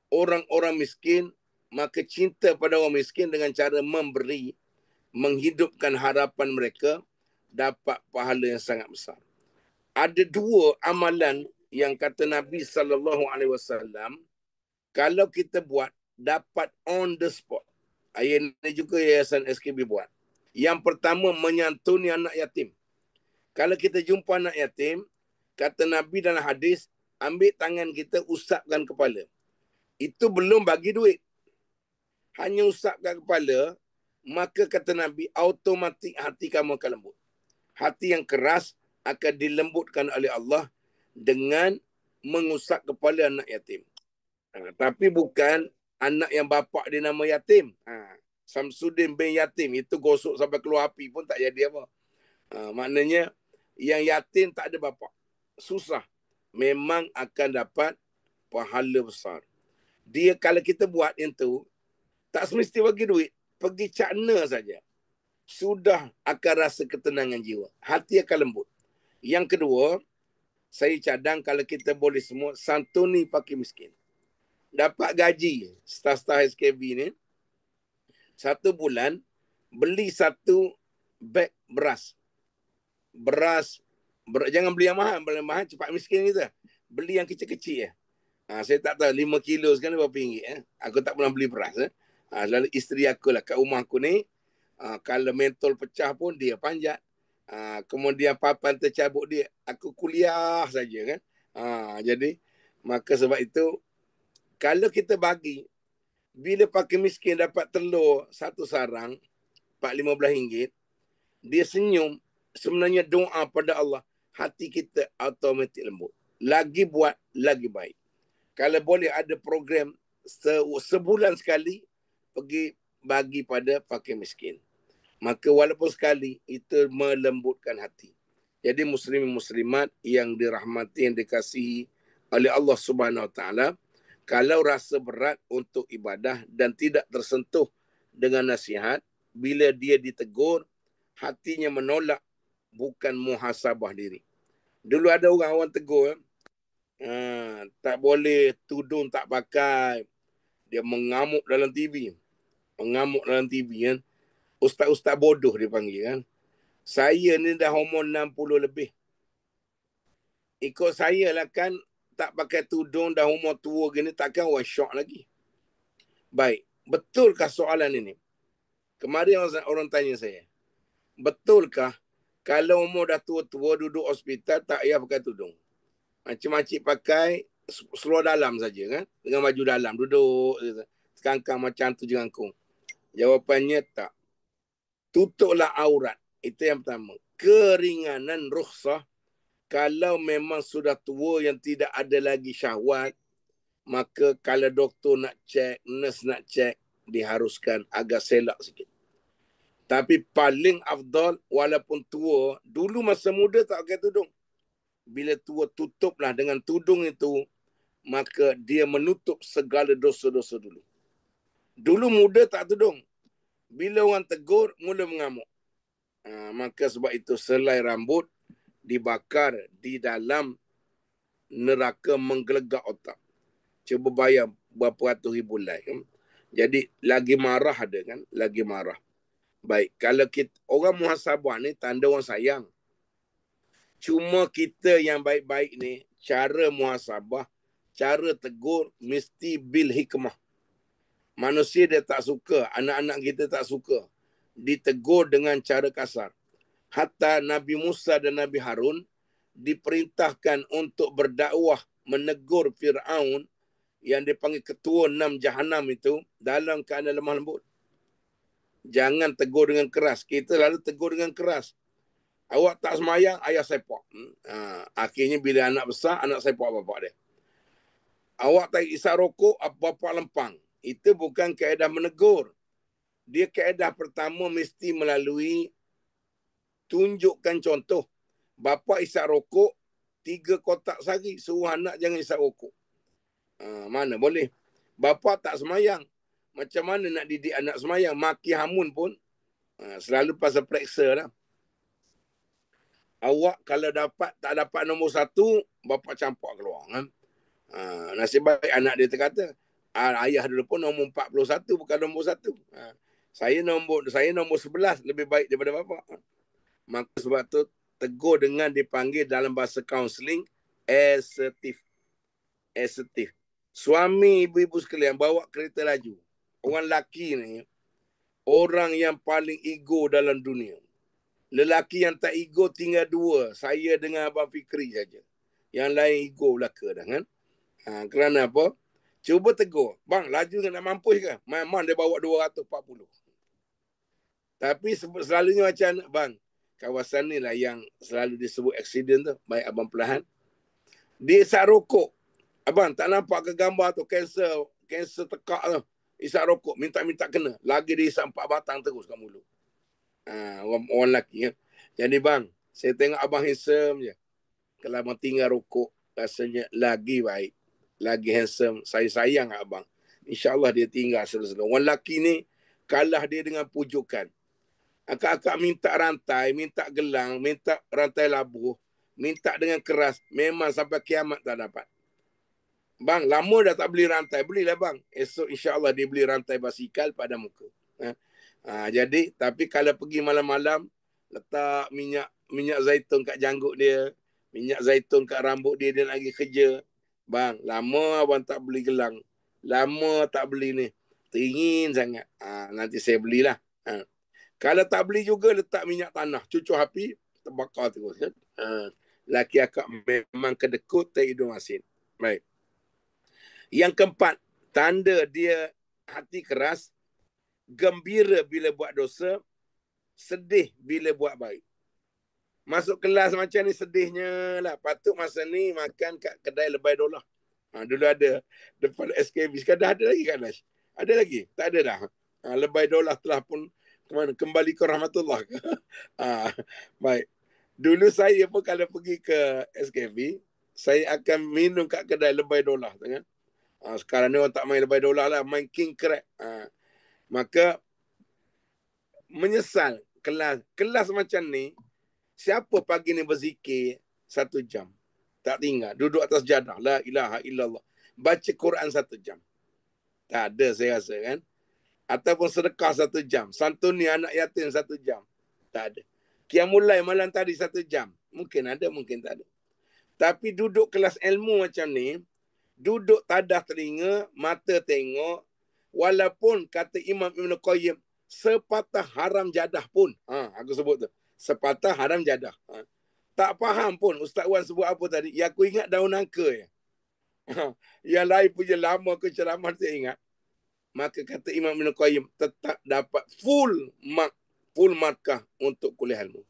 A: orang-orang miskin, maka cinta pada orang miskin dengan cara memberi, menghidupkan harapan mereka, dapat pahala yang sangat besar. Ada dua amalan yang kata Nabi SAW, kalau kita buat, dapat on the spot. Ini juga Yayasan SKB buat. Yang pertama, menyantuni anak yatim. Kalau kita jumpa anak yatim, kata Nabi dalam hadis, ambil tangan kita, usapkan kepala. Itu belum bagi duit. Hanya usapkan kepala, maka kata Nabi, automatik hati kamu akan lembut. Hati yang keras akan dilembutkan oleh Allah dengan mengusap kepala anak yatim. Tapi bukan anak yang bapak dia nama yatim. Samsudin bin Yatim, itu gosok sampai keluar api pun tak jadi apa. Maknanya yang yatim tak ada bapak, susah, memang akan dapat pahala besar. Dia kalau kita buat yang tu, tak semesti bagi duit, pergi cakna saja, sudah akan rasa ketenangan jiwa, hati akan lembut. Yang kedua, saya cadang kalau kita boleh semua santuni fakir miskin. Dapat gaji staf-staf SKB ni, 1 bulan beli 1 beg beras. Jangan beli yang mahal, beli yang mahal cepat miskin kita. Beli yang kecil-kecil ya. Saya tak tahu 5 kilo sekarang berapa ringgit. Aku tak pernah beli beras. Lalu isteri aku lah kat rumah aku ni, kalau mentol pecah pun dia panjat. Kemudian papan tercabut dia, aku kuliah saja kan. Jadi maka sebab itu, kalau kita bagi, bila fakir miskin dapat telur 1 sarang, 4-15 ringgit, dia senyum, sebenarnya doa pada Allah, hati kita automatik lembut. Lagi buat, lagi baik. Kalau boleh ada program sebulan sekali, pergi bagi pada fakir miskin. Maka walaupun sekali, itu melembutkan hati. Jadi muslim-muslimat yang dirahmati, yang dikasihi oleh Allah Subhanahu Wa Taala, kalau rasa berat untuk ibadah dan tidak tersentuh dengan nasihat, bila dia ditegur, hatinya menolak, bukan muhasabah diri. Dulu ada orang tegur, tak boleh tudung tak pakai. Dia mengamuk dalam TV. Mengamuk dalam TV kan. Ustaz-ustaz bodoh dia panggil kan. Saya ni dah umur 60 lebih. Ikut saya lah kan, tak pakai tudung dah umur tua gini, takkan orang syok lagi. Baik, betulkah soalan ini? Kemarin orang tanya saya, betulkah kalau umur dah tua-tua duduk hospital tak payah pakai tudung? Makcik-makcik pakai seluar dalam saja kan, dengan baju dalam, duduk sekangkang macam tu jangkung. Jawapannya tak. Tutuplah aurat. Itu yang pertama. Keringanan rukhsah, kalau memang sudah tua yang tidak ada lagi syahwat, maka kalau doktor nak cek, nurse nak cek, diharuskan agak selak sikit. Tapi paling afdal, walaupun tua, dulu masa muda tak pakai tudung. Bila tua, tutuplah dengan tudung itu, maka dia menutup segala dosa-dosa dulu. Dulu muda tak tudung. Bila orang tegur, mula mengamuk. Maka sebab itu selai rambut dibakar di dalam neraka menggelegak otak. Cuba bayar berapa ratus ribu like kan. Jadi lagi marah ada kan, lagi marah. Baik, kalau kita orang muhasabah ni tanda orang sayang. Cuma kita yang baik-baik ni, cara muhasabah, cara tegur mesti bil hikmah. Manusia dia tak suka, anak-anak kita tak suka ditegur dengan cara kasar. Hatta Nabi Musa dan Nabi Harun diperintahkan untuk berdakwah menegur Fir'aun yang dipanggil ketua 6 Jahanam itu dalam keadaan lemah lembut. Jangan tegur dengan keras. Kita lalu tegur dengan keras. Awak tak semayang, ayah sepak. Akhirnya bila anak besar, anak sepak bapak dia. Awak tak isap rokok, bapak lempang. Itu bukan kaedah menegur. Dia kaedah pertama mesti melalui tunjukkan contoh. Bapak isap rokok, 3 kotak sehari. Suruh anak jangan isap rokok. Mana boleh. Bapa tak semayang. Macam mana nak didik anak semayang? Maki hamun pun selalu pasal periksa lah. Awak kalau tak dapat nombor 1, bapa campak keluar kan. Nasib baik anak dia terkata, ayah dulu pun nombor 41 bukan nombor 1. Saya nombor 11 lebih baik daripada bapa. Maka sebab tu tegur dengan dipanggil dalam bahasa kaunseling asertif. Suami ibu-ibu sekalian bawa kereta laju. Orang lelaki ni orang yang paling ego dalam dunia. Lelaki yang tak ego tinggal 2. Saya dengan Abang Fikri saja. Yang lain ego belaka dah kan. Kerana apa? Cuba tegur. Bang, laju nak mampus ke? Memang dia bawa 240. Tapi selalunya macam, bang, kawasan ni lah yang selalu disebut aksiden tu. Baik abang perlahan. Dia isap rokok. Abang, tak nampak ke gambar tu kanser tekak tu. Isap rokok, minta-minta kena. Lagi dia isap 4 batang terus kat mulut. Orang lelaki kan. Jadi bang, saya tengok abang handsome je. Kalau abang tinggal rokok, rasanya lagi baik. Lagi handsome. Saya sayang abang. InsyaAllah dia tinggal selesai. Orang lelaki ni, kalah dia dengan pujukan. Akak-akak minta rantai, minta gelang, minta rantai labuh, minta dengan keras. Memang sampai kiamat tak dapat. Bang, lama dah tak beli rantai. Belilah bang. Esok insyaAllah dia beli rantai basikal pada muka. Jadi, tapi kalau pergi malam-malam, letak minyak zaitun kat janggut dia, minyak zaitun kat rambut dia lagi kerja. Bang, lama abang tak beli gelang. Lama tak beli ni. Teringin sangat. Nanti saya belilah. Kalau tak beli juga, letak minyak tanah. Cucuk api, terbakar terus. Kan? Laki akak memang kedekut, terhidung asin. Baik. Yang keempat, tanda dia hati keras, gembira bila buat dosa, sedih bila buat baik. Masuk kelas macam ni sedihnya lah. Patut masa ni makan kat kedai lebay dolah. Dulu ada depan SKB. Sekarang ada lagi kat Nash? Ada lagi? Tak ada dah. Lebay dolah telah pun kembali ke rahmatullah. Baik. Dulu saya pun kalau pergi ke SKB, saya akan minum kat kedai lebay dolah. Kan? Sekarang ni orang tak main lebay dolah lah. Main king crab. Maka menyesal kelas macam ni. Siapa pagi ni berzikir 1 jam? Tak tinggal. Duduk atas jadah. La ilaha illallah. Baca Quran 1 jam. Tak ada saya rasa kan. Ataupun sedekah 1 jam. Santuni anak yatim 1 jam. Tak ada. Qiyamul malam tadi 1 jam. Mungkin ada, mungkin tak ada. Tapi duduk kelas ilmu macam ni, duduk tadah telinga, mata tengok, walaupun kata Imam Ibn Qayyim, sepatah haram jadah pun. Aku sebut tu. Sepatah haram jadah. Tak faham pun Ustaz Wan sebut apa tadi. Yang aku ingat daun nangka je. Yang lain punya lama ke ceramah saya ingat. Maka kata Imam Ibn Qayyim, tetap dapat full markah untuk kuliah ilmu.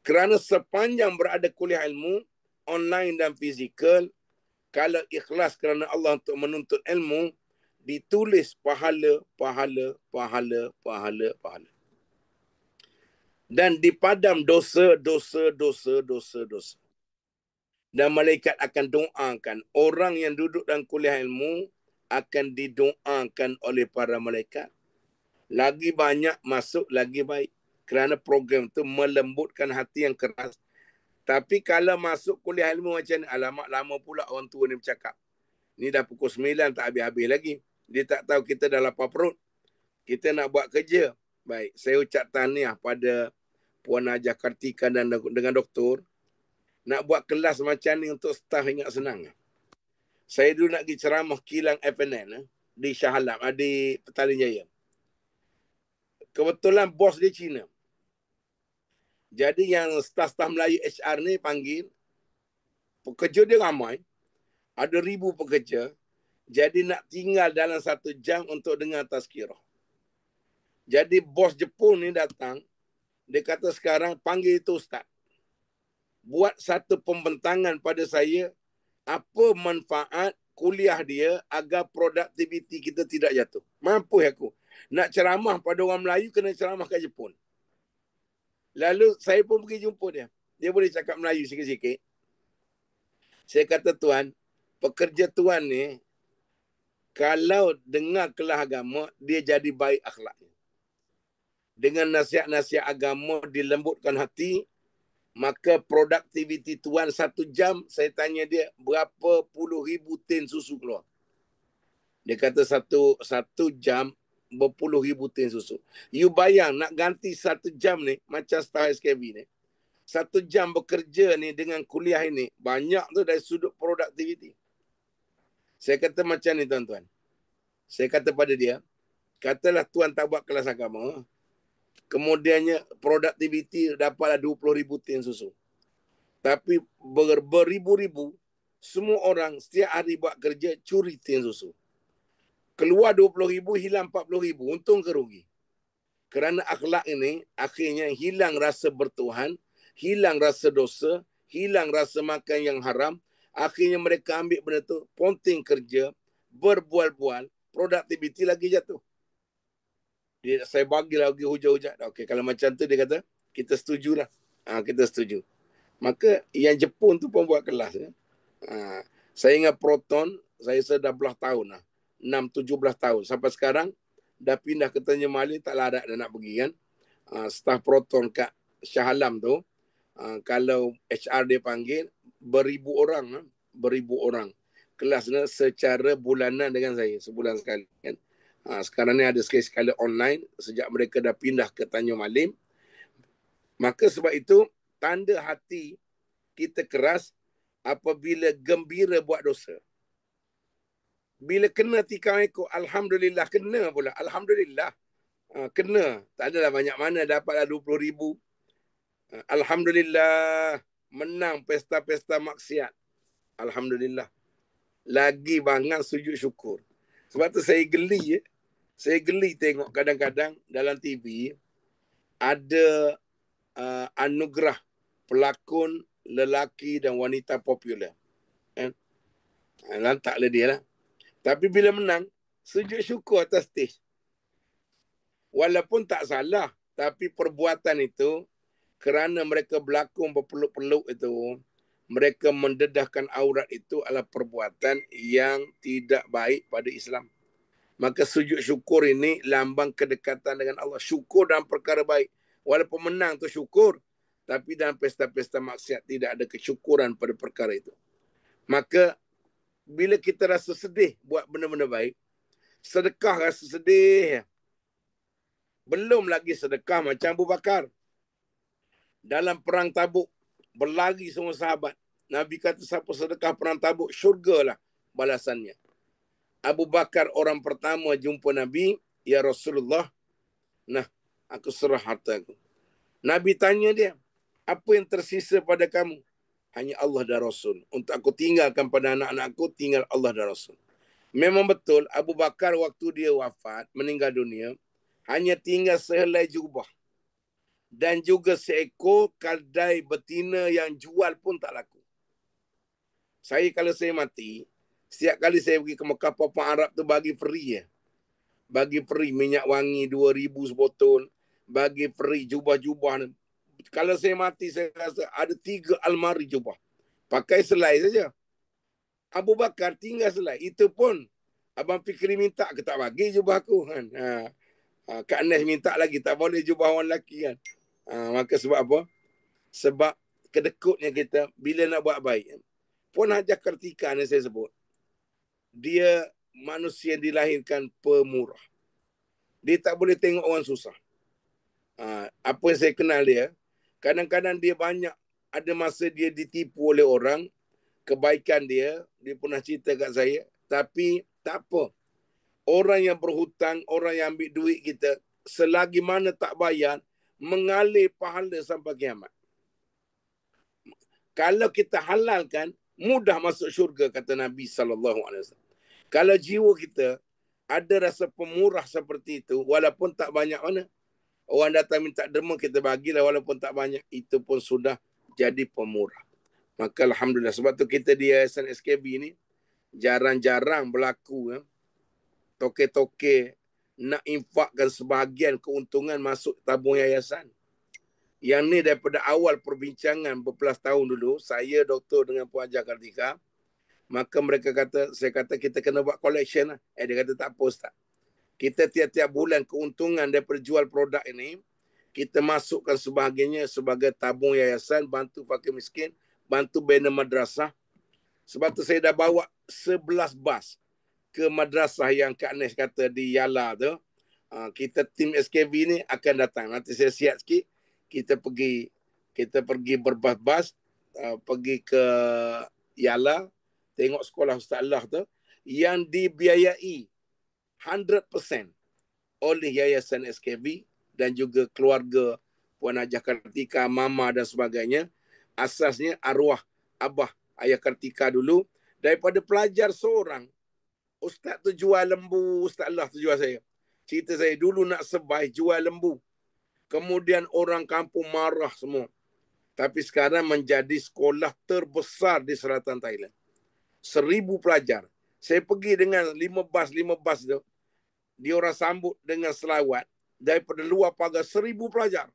A: Kerana sepanjang berada kuliah ilmu, online dan fizikal, kalau ikhlas kerana Allah untuk menuntut ilmu, ditulis pahala. Dan dipadam dosa. Dan malaikat akan doakan. Orang yang duduk dalam kuliah ilmu akan didoakan oleh para malaikat. Lagi banyak masuk, lagi baik. Kerana program itu melembutkan hati yang keras. Tapi kalau masuk kuliah ilmu macam ni, alamak lama pula orang tua ni bercakap. Ni dah pukul 9, tak habis-habis lagi. Dia tak tahu kita dah lapar perut. Kita nak buat kerja. Baik, saya ucap tahniah pada Puan Hajah Kartika dan dengan doktor. Nak buat kelas macam ni untuk staf ingat senang. Saya dulu nak pergi ceramah kilang FNN di Shah Alam, di Petaling Jaya. Kebetulan bos dia Cina. Jadi yang staf-staf Melayu HR ni panggil, pekerja dia ramai, ada 1,000 pekerja, jadi nak tinggal dalam 1 jam untuk dengar tazkirah. Jadi bos Jepun ni datang, dia kata sekarang panggil itu ustaz. Buat satu pembentangan pada saya, apa manfaat kuliah dia agar produktiviti kita tidak jatuh. Mampu aku. Nak ceramah pada orang Melayu, kena ceramah kat Jepun. Lalu saya pun pergi jumpa dia. Dia boleh cakap Melayu sikit-sikit. Saya kata, tuan, pekerja tuan ni, kalau dengar kelas agama, dia jadi baik akhlaknya. Dengan nasihat-nasihat agama, dilembutkan hati, maka produktiviti tuan 1 jam, saya tanya dia, berapa puluh ribu tin susu keluar? Dia kata satu jam, berpuluh ribu tin susu. You bayang, nak ganti 1 jam ni, macam staff SKB ni, 1 jam bekerja ni dengan kuliah ini, banyak tu dari sudut produktiviti. Saya kata macam ni tuan-tuan. Saya kata pada dia, katalah tuan tak buat kelas agama, kemudiannya produktiviti dapatlah 20,000 tin susu. Tapi beribu-ribu, semua orang setiap hari buat kerja curi tin susu. Keluar 20,000, hilang 40,000. Untung ke rugi? Kerana akhlak ini akhirnya hilang rasa bertuhan, hilang rasa dosa, hilang rasa makan yang haram. Akhirnya mereka ambil benda tu, ponting kerja, berbual-bual, produktiviti lagi jatuh. Saya bagi lagi hujah-hujah. Okey, kalau macam tu dia kata, kita setujulah. Kita setuju. Maka yang Jepun tu pun buat kelas. Ya. Saya ingat Proton, saya sudah belah tahun lah. 6-17 tahun. Sampai sekarang, dah pindah ke Tanjung Mali, tak larat dah nak pergi kan. Staf Proton kat Shah Alam tu, kalau HR dia panggil, beribu orang. Kelasnya secara bulanan dengan saya, sebulan sekali kan. Sekarang ni ada sekali-sekala online, sejak mereka dah pindah ke Tanjung Malim. Maka sebab itu, tanda hati kita keras apabila gembira buat dosa. Bila kena tikam ekor, Alhamdulillah, kena pula. Alhamdulillah, kena. Tak adalah banyak mana, dapatlah 20,000. Alhamdulillah, menang pesta-pesta maksiat. Alhamdulillah. Lagi bangang sujud syukur. Sebab tu saya geli. Saya geli tengok kadang-kadang dalam TV, ada anugerah pelakon lelaki dan wanita popular. Lantaklah dia lah. Tapi bila menang, sujud syukur atas stage. Walaupun tak salah, tapi perbuatan itu, kerana mereka berlakon berpeluk-peluk itu, mereka mendedahkan aurat itu adalah perbuatan yang tidak baik pada Islam. Maka sujud syukur ini lambang kedekatan dengan Allah. Syukur dalam perkara baik. Walaupun menang tu syukur, tapi dalam pesta-pesta maksiat tidak ada kesyukuran pada perkara itu. Maka bila kita rasa sedih buat benda-benda baik, sedekah rasa sedih. Belum lagi sedekah macam Abu Bakar. Dalam perang Tabuk, berlari semua sahabat. Nabi kata siapa sedekah perang Tabuk, syurgalah balasannya. Abu Bakar orang pertama jumpa Nabi, ya Rasulullah, nah, aku serah harta aku. Nabi tanya dia, apa yang tersisa pada kamu? Hanya Allah dan Rasul. Untuk aku tinggalkan pada anak-anakku, tinggal Allah dan Rasul. Memang betul, Abu Bakar waktu dia wafat, meninggal dunia, hanya tinggal sehelai jubah. Dan juga seekor keldai betina yang jual pun tak laku. Kalau saya mati, setiap kali saya pergi ke Mekah, Papa Arab tu bagi free ya. Bagi free minyak wangi 2,000 sebotol. Bagi free jubah-jubah. Kalau saya mati, saya rasa ada 3 almari jubah. Pakai selai saja. Abu Bakar tinggal selai. Itu pun Abang Fikri minta ke tak bagi jubah aku kan. Kak Nes minta lagi, tak boleh jubah orang lelaki kan. Maka sebab apa? Sebab kedekutnya kita bila nak buat baik. Puan Hajah Kartika yang saya sebut, dia manusia yang dilahirkan pemurah. Dia tak boleh tengok orang susah. Apa yang saya kenal dia, kadang-kadang dia banyak, ada masa dia ditipu oleh orang, kebaikan dia pernah cerita kat saya, tapi tak apa. Orang yang berhutang, orang yang ambil duit kita, selagi mana tak bayar, mengalir pahala sampai kiamat. Kalau kita halalkan, mudah masuk syurga, kata Nabi SAW. Kalau jiwa kita ada rasa pemurah seperti itu, walaupun tak banyak mana. Orang datang minta derma, kita bagilah walaupun tak banyak. Itu pun sudah jadi pemurah. Maka Alhamdulillah. Sebab tu kita di Yayasan SKB ni, jarang-jarang berlaku. Toke-toke nak infakkan sebahagian keuntungan masuk tabung yayasan. Yang ni daripada awal perbincangan berbelas tahun dulu, saya, doktor dengan Puan Hajar Kartika, maka mereka kata, saya kata kita kena buat collection lah. Dia kata tak apa Ustaz. Kita tiap-tiap bulan keuntungan daripada jual produk ini, kita masukkan sebahagiannya sebagai tabung yayasan, bantu fakir miskin, bantu bina madrasah. Sebab tu saya dah bawa 11 bas ke madrasah yang Kak Nes kata di Yala tu. Kita tim SKB ni akan datang. Nanti saya siap sikit, kita pergi berbas-bas, pergi ke Yala, tengok sekolah Ustaz Allah tu, yang dibiayai 100% oleh Yayasan SKB dan juga keluarga Puan Hajar Kartika, Mama dan sebagainya. Asasnya arwah Abah Ayah Kartika dulu, daripada pelajar seorang. Ustaz tu jual lembu, Ustaz Allah tu jual saya. Cerita saya dulu nak sebai, jual lembu. Kemudian orang kampung marah semua. Tapi sekarang menjadi sekolah terbesar di selatan Thailand. 1,000 pelajar. Saya pergi dengan 5 bas tu. Dia orang sambut dengan selawat. Daripada luar pagar 1,000 pelajar.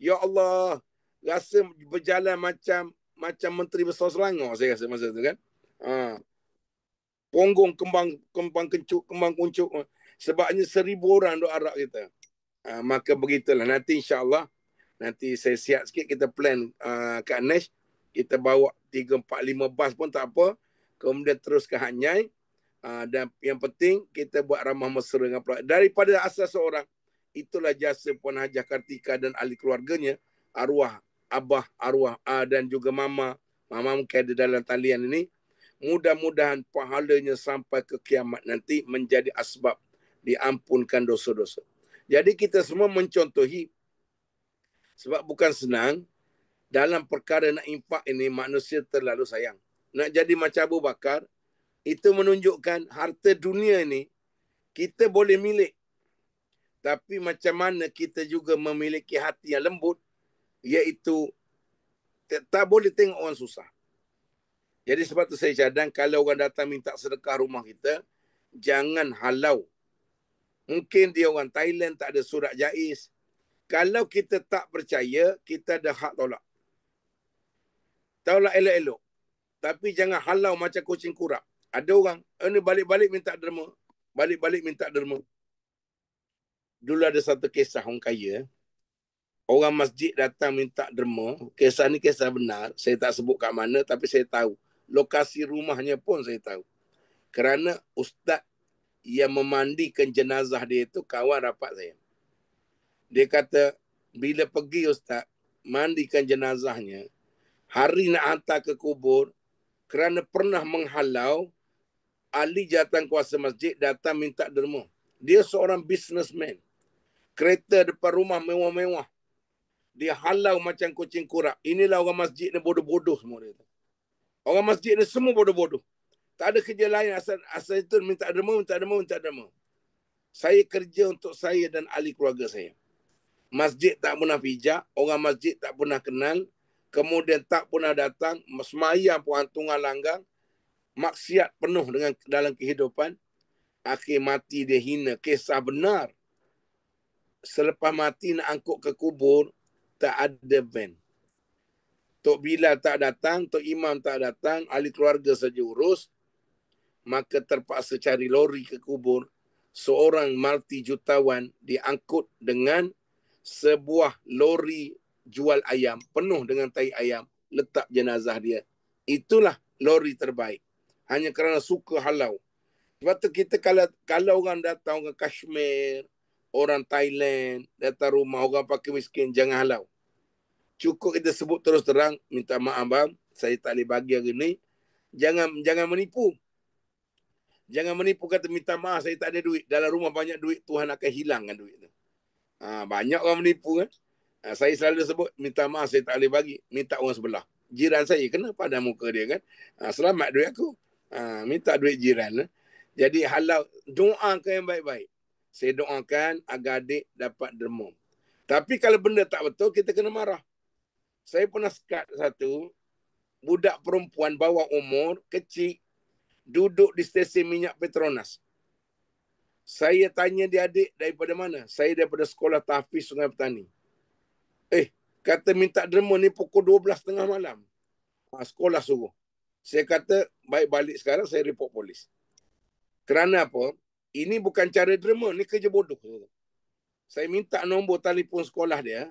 A: Ya Allah, rasa berjalan macam Menteri Besar Selangor, saya rasa masa tu kan. Ponggung kembang kencuk, kembang kuncuk. Sebabnya 1,000 orang duk arak kita. Maka begitulah. Nanti insyaAllah, nanti saya siap sikit, kita plan Kak Nesh, kita bawa 3, 4, 5 bas pun tak apa. Kemudian terus ke Hanyai. Dan yang penting, kita buat ramah mesra dengan pelanggan. Daripada asas seorang, itulah jasa Puan Hajar Kartika dan ahli keluarganya, arwah Abah, arwah dan juga Mama. Mama mungkin ada dalam talian ini. Mudah-mudahan pahalanya sampai ke kiamat nanti menjadi asbab diampunkan dosa-dosa. Jadi kita semua mencontohi, sebab bukan senang dalam perkara nak infak ini, manusia terlalu sayang. Nak jadi macam Abu Bakar, itu menunjukkan harta dunia ini kita boleh milik. Tapi macam mana kita juga memiliki hati yang lembut, iaitu tak boleh tengok orang susah. Jadi sebab tu saya cadang, kalau orang datang minta sedekah rumah kita, jangan halau. Mungkin dia orang Thailand, tak ada surat jaiz. Kalau kita tak percaya, kita ada hak tolak. Tolak elok-elok. Tapi jangan halau macam kucing kurap. Ada orang, ini balik-balik minta derma. Balik-balik minta derma. Dulu ada satu kisah orang kaya. Orang masjid datang minta derma. Kisah ni kisah benar. Saya tak sebut kat mana, tapi saya tahu. Lokasi rumahnya pun saya tahu. Kerana ustaz yang memandikan jenazah dia itu kawan rapat saya. Dia kata, bila pergi ustaz, mandikan jenazahnya, hari nak hantar ke kubur, kerana pernah menghalau, ahli jawatan kuasa masjid datang minta derma. Dia seorang businessman. Kereta depan rumah mewah-mewah. Dia halau macam kucing kurap. Inilah orang masjid ni bodoh-bodoh semua dia. Orang masjid ni semua bodoh-bodoh. Tak ada kerja lain asal itu minta derma. Saya kerja untuk saya dan ahli keluarga saya. Masjid tak pernah pijak, orang masjid tak pernah kenal, kemudian tak pernah datang, semayang pun hantungan langgang, maksiat penuh dengan dalam kehidupan, akhir mati dia hina. Kisah benar. Selepas mati nak angkut ke kubur, tak ada van. Tok Bilal tak datang, Tok Imam tak datang, ahli keluarga saja urus, maka terpaksa cari lori ke kubur. Seorang multi-jutawan diangkut dengan sebuah lori jual ayam, penuh dengan tai ayam, letak jenazah dia. Itulah lori terbaik. Hanya kerana suka halau. Sebab tu kita kalau orang datang, orang Kashmir, orang Thailand, datang rumah, orang fakir miskin, jangan halau. Cukup kita sebut terus terang, minta maaf bang, saya tak boleh bagi hari ni. Jangan menipu. Jangan menipu kata minta maaf, saya tak ada duit. Dalam rumah banyak duit, Tuhan akan hilangkan duit tu. Banyak orang menipu kan. Saya selalu sebut, minta maaf saya tak boleh bagi. Minta orang sebelah. Jiran saya, kena pada muka dia kan. Selamat duit aku. Minta duit jiran. Jadi halau doakan yang baik-baik. Saya doakan agar adik dapat derma. Tapi kalau benda tak betul, kita kena marah. Saya pernah sekat satu, budak perempuan bawah umur, kecil, duduk di stesen minyak Petronas. Saya tanya dia, adik daripada mana? Saya daripada sekolah tahfiz Sungai Petani. Kata minta derma ni pukul 12:30 malam. Sekolah suruh. Saya kata, baik balik sekarang, saya report polis. Kerana apa? Ini bukan cara derma, ni kerja bodoh. Saya minta nombor telefon sekolah dia.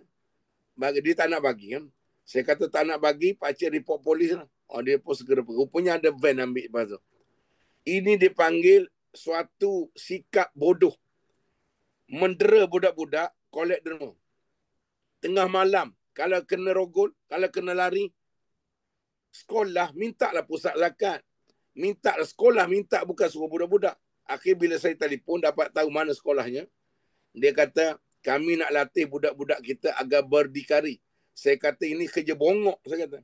A: Dia tak nak bagi. Kan? Saya kata tak nak bagi, pakcik report polis. Dia pun segera pergi. Rupanya ada van ambil lepas tu. Ini dipanggil suatu sikap bodoh. Mendera budak-budak, collect derma. Tengah malam, kalau kena rogol, kalau kena lari, sekolah mintalah pusat zakat. Minta sekolah, minta bukan suruh budak-budak. Akhir bila saya telefon, dapat tahu mana sekolahnya. Dia kata, kami nak latih budak-budak kita agar berdikari. Saya kata, ini kerja bongok. Saya kata,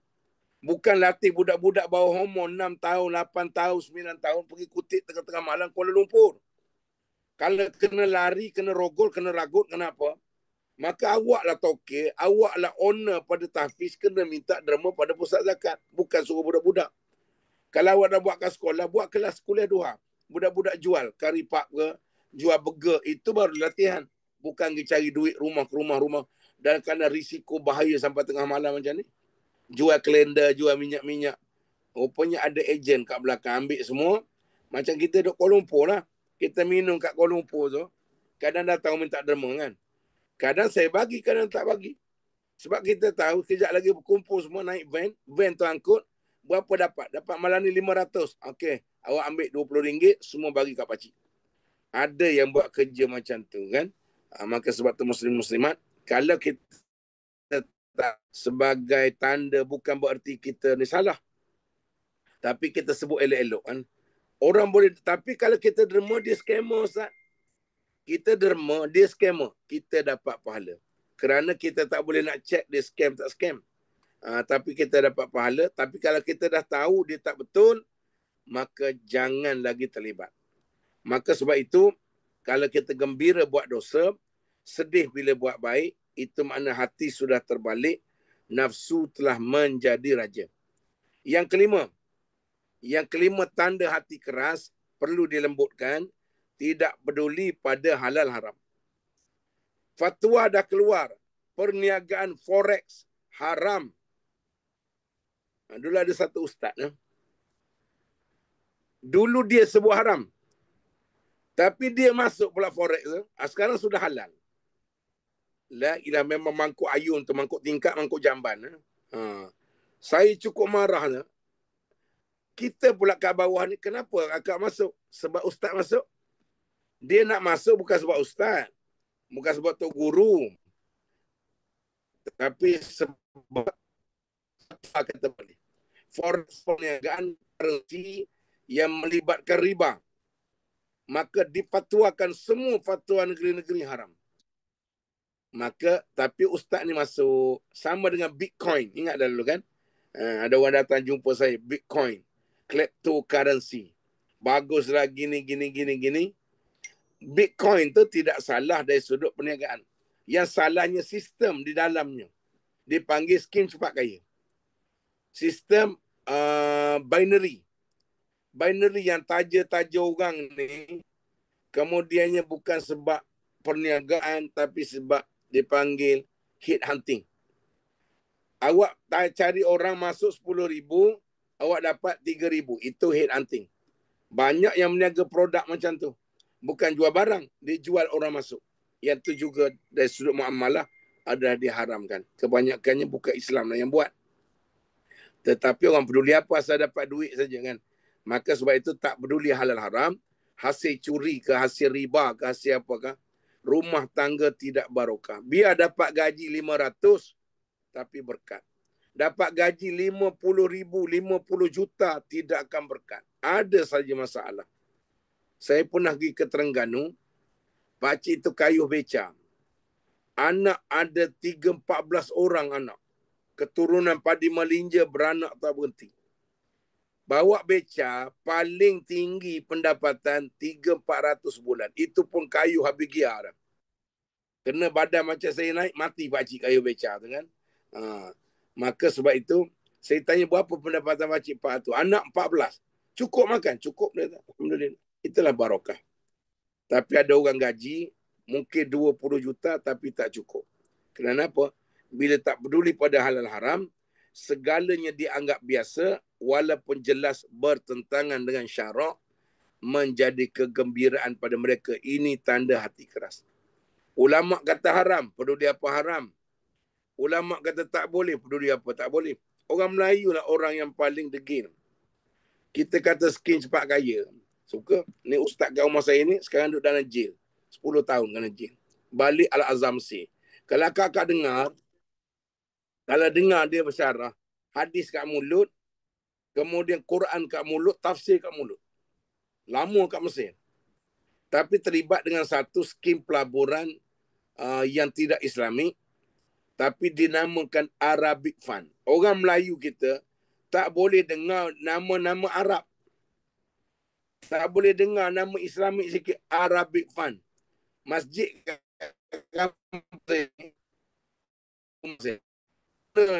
A: bukan latih budak-budak bawah umur 6 tahun, 8 tahun, 9 tahun, pergi kutip tengah-tengah malam Kuala Lumpur. Kalau kena lari, kena rogol, kena ragut, kenapa? Maka awaklah tokek, awaklah owner pada tahfiz kena minta derma pada pusat zakat. Bukan suruh budak-budak. Kalau awak dah buat kat sekolah, buat kelas kuliah duha. Budak-budak jual karipak ke, jual burger, itu baru latihan. Bukan pergi cari duit rumah ke rumah. Dan kerana risiko bahaya sampai tengah malam macam ni. Jual kalender, jual minyak-minyak. Rupanya ada ejen kat belakang, ambil semua. Macam kita duduk Kuala Lumpur lah. Kita minum kat Kuala Lumpur tu, kadang datang minta derma kan. Kadang saya bagi, kadang tak bagi. Sebab kita tahu, kejap lagi berkumpul semua naik van. Van tu angkut. Berapa dapat? Dapat malam ni 500. Okey, awak ambil RM20, semua bagi kat pakcik. Ada yang buat kerja macam tu kan. Maka sebab tu muslim-muslimat, kalau kita tak sebagai tanda, bukan bererti kita ni salah. Tapi kita sebut elok-elok kan. Orang boleh, tapi kalau kita derma, dia scammer Ustaz. Kita derma, dia scammer. Kita dapat pahala. Kerana kita tak boleh nak check dia scam tak scam. Tapi kita dapat pahala. Tapi kalau kita dah tahu dia tak betul, maka jangan lagi terlibat. Maka sebab itu, kalau kita gembira buat dosa, sedih bila buat baik, itu makna hati sudah terbalik, nafsu telah menjadi raja. Yang kelima tanda hati keras, perlu dilembutkan, tidak peduli pada halal haram. Fatwa dah keluar, perniagaan forex haram. Dulu ada satu ustaz. Dulu dia sebut haram. Tapi dia masuk pula forex tu. Sekarang sudah halal. La ilah, memang mangkuk ayun tu, mangkuk tingkat, mangkuk jamban. Saya cukup marah. Kita pula kat bawah ni, kenapa akak masuk? Sebab ustaz masuk. Dia nak masuk bukan sebab ustaz. Bukan sebab tok guru. Tapi sebab apa kata boleh. Forex perniagaan currency yang melibatkan riba. Maka difatwakan semua fatwa negeri-negeri haram. Maka, tapi ustaz ni masuk sama dengan Bitcoin. Ingat dah dulu kan? Ada orang datang jumpa saya, Bitcoin, cryptocurrency. Baguslah gini. Bitcoin tu tidak salah dari sudut perniagaan. Yang salahnya sistem di dalamnya. Dipanggil skim cepat kaya. Sistem binary. Binary yang taja-taja orang ni, kemudiannya bukan sebab perniagaan, tapi sebab dipanggil hit hunting. Awak cari orang masuk 10,000, awak dapat 3,000. Itu hit hunting. Banyak yang meniaga produk macam tu. Bukan jual barang, dia jual orang masuk. Yang tu juga dari sudut muamalah adalah diharamkan. Kebanyakannya bukan Islam lah yang buat. Tetapi orang peduli apa, asal dapat duit saja kan. Maka sebab itu tak peduli halal haram, hasil curi ke, hasil riba ke, hasil apakah, rumah tangga tidak barokah. Biar dapat gaji 500, tapi berkat. Dapat gaji 50,000, 50 juta, tidak akan berkat. Ada saja masalah. Saya pernah pergi ke Terengganu, pakcik itu kayuh beca. Anak ada 14 orang anak. Keturunan padi malinja beranak tak berhenti. Bawa beca paling tinggi pendapatan 300-400 bulan. Itu pun kayu habis giar. Kena badan macam saya naik, mati pakcik kayu beca tu kan. Maka sebab itu, saya tanya berapa pendapatan pakcik Pak tu. Anak 14. Cukup makan? Cukup. Alhamdulillah. Itulah barakah. Tapi ada orang gaji, mungkin 20 juta tapi tak cukup. Kenapa? Bila tak peduli pada halal haram, segalanya dianggap biasa, walaupun jelas bertentangan dengan syarak, menjadi kegembiraan pada mereka. Ini tanda hati keras. Ulama kata haram, peduli apa haram. Ulama kata tak boleh, peduli apa tak boleh. Orang Melayu lah orang yang paling degil. Kita kata skin cepat kaya. Suka. Ni ustaz kat rumah saya ni, sekarang duduk dalam jail. 10 tahun kena jail. Balik Al-Azhar Mesir. Kalau kakak dengar, kalau dengar dia bersyarah, hadis kat mulut, kemudian Quran kat mulut, tafsir kat mulut. Lama kat Mesir. Tapi terlibat dengan satu skim pelaburan yang tidak Islami, tapi dinamakan Arabic Fund. Orang Melayu kita tak boleh dengar nama-nama Arab. Tak boleh dengar nama Islamik sikit, Arabic Fund. Masjid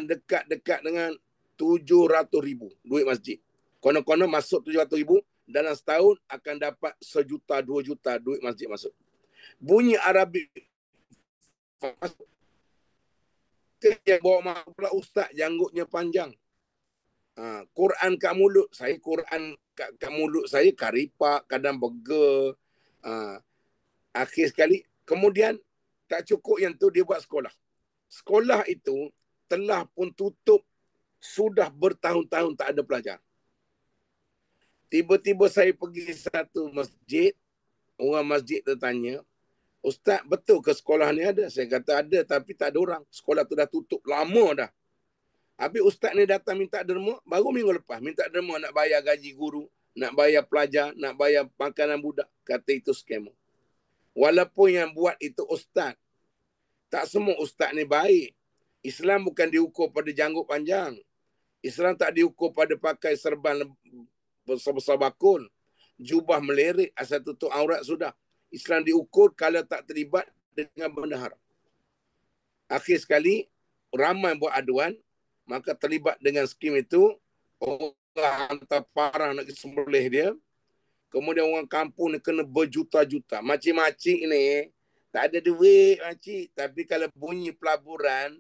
A: dekat-dekat dengan 700,000 duit masjid. Konon-konon masuk 700,000, dalam setahun akan dapat 1 juta, 2 juta duit masjid masuk. Bunyi Arabic masuk. Yang bawa masuk pula ustaz, janggutnya panjang. Quran kat mulut saya, Quran kat mulut saya karipak, kadang burger. Akhir sekali, kemudian tak cukup yang tu, dia buat sekolah. Sekolah itu telah pun tutup sudah bertahun-tahun, tak ada pelajar. Tiba-tiba saya pergi satu masjid, orang masjid tertanya, Ustaz, betul ke sekolah ni ada? Saya kata ada, tapi tak ada orang. Sekolah tu dah tutup lama dah. Habis ustaz ni datang minta derma, baru minggu lepas minta derma nak bayar gaji guru, nak bayar pelajar, nak bayar makanan budak. Kata itu scammer. Walaupun yang buat itu ustaz, tak semua ustaz ni baik. Islam bukan diukur pada janggut panjang. Islam tak diukur pada pakai serban besar-besar bakul, jubah melirik, asal tutup aurat sudah. Islam diukur kalau tak terlibat dengan benda haram. Akhir sekali, ramai buat aduan, maka terlibat dengan skim itu, orang hantar parang nak sembelih dia, kemudian orang kampung ni kena berjuta-juta. Makcik-makcik ni, tak ada duit makcik, tapi kalau bunyi pelaburan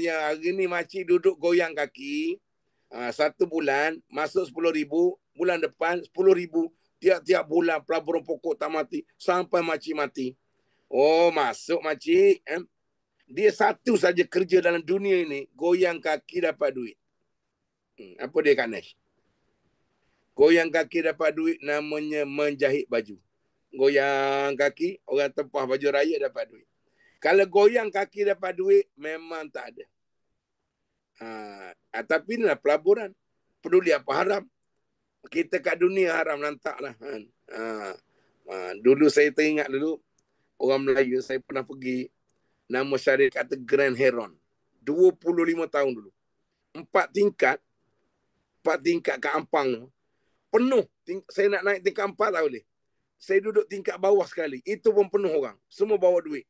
A: yang hari ni makcik duduk goyang kaki, 1 bulan, masuk 10,000, bulan depan 10,000, tiap-tiap bulan pelaburan pokok tak mati, sampai makcik mati. Oh, masuk makcik. Dia satu saja kerja dalam dunia ini, goyang kaki dapat duit. Apa dia Kak Nesh? Goyang kaki dapat duit namanya menjahit baju. Goyang kaki, orang tempah baju raya dapat duit. Kalau goyang kaki dapat duit, memang tak ada. Tapi inilah pelaburan. Peduli apa haram. Kita kat dunia haram lantak lah. Dulu saya teringat dulu, orang Melayu, saya pernah pergi, nama syarikat kata Grand Heron. 25 tahun dulu. 4 tingkat kat Ampang. Penuh. Saya nak naik tingkat 4 tak boleh. Saya duduk tingkat bawah sekali. Itu pun penuh orang. Semua bawa duit.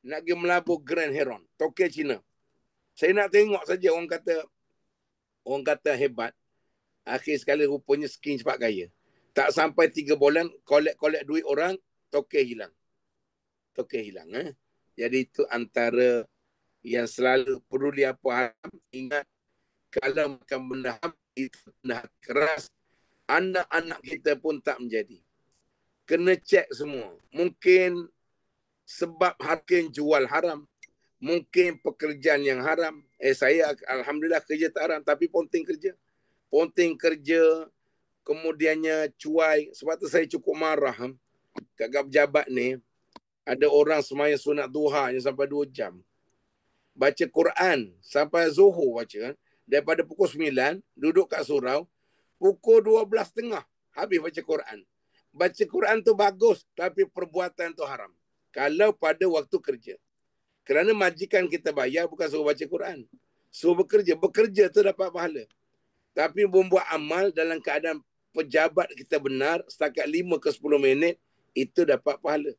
A: Nak pergi melabur Grand Heron. Tokyo Cina. Saya nak tengok saja, orang kata hebat. Akhir sekali rupanya skin cepat kaya. Tak sampai 3 bulan, kolek-kolek duit orang, Tokyo hilang. Jadi itu antara yang selalu perlu dia faham. Ingat, kalau makan benda haram, itu benda keras. Anak-anak kita pun tak menjadi. Kena cek semua. Mungkin sebab harga yang jual haram. Mungkin pekerjaan yang haram. Saya Alhamdulillah kerja tak haram, tapi ponting kerja. Kemudiannya cuai. Sebab tu saya cukup marah. Kat pejabat ni, ada orang semaya sunat duha sampai 2 jam. Baca Quran sampai Zuhur baca. Daripada pukul 9, duduk kat surau. Pukul 12.30, habis baca Quran. Baca Quran tu bagus, tapi perbuatan tu haram. Kalau pada waktu kerja. Kerana majikan kita bayar bukan suruh baca Quran. Suruh bekerja. Bekerja tu dapat pahala. Tapi membuat amal dalam keadaan pejabat kita benar, setakat 5 ke 10 minit, itu dapat pahala.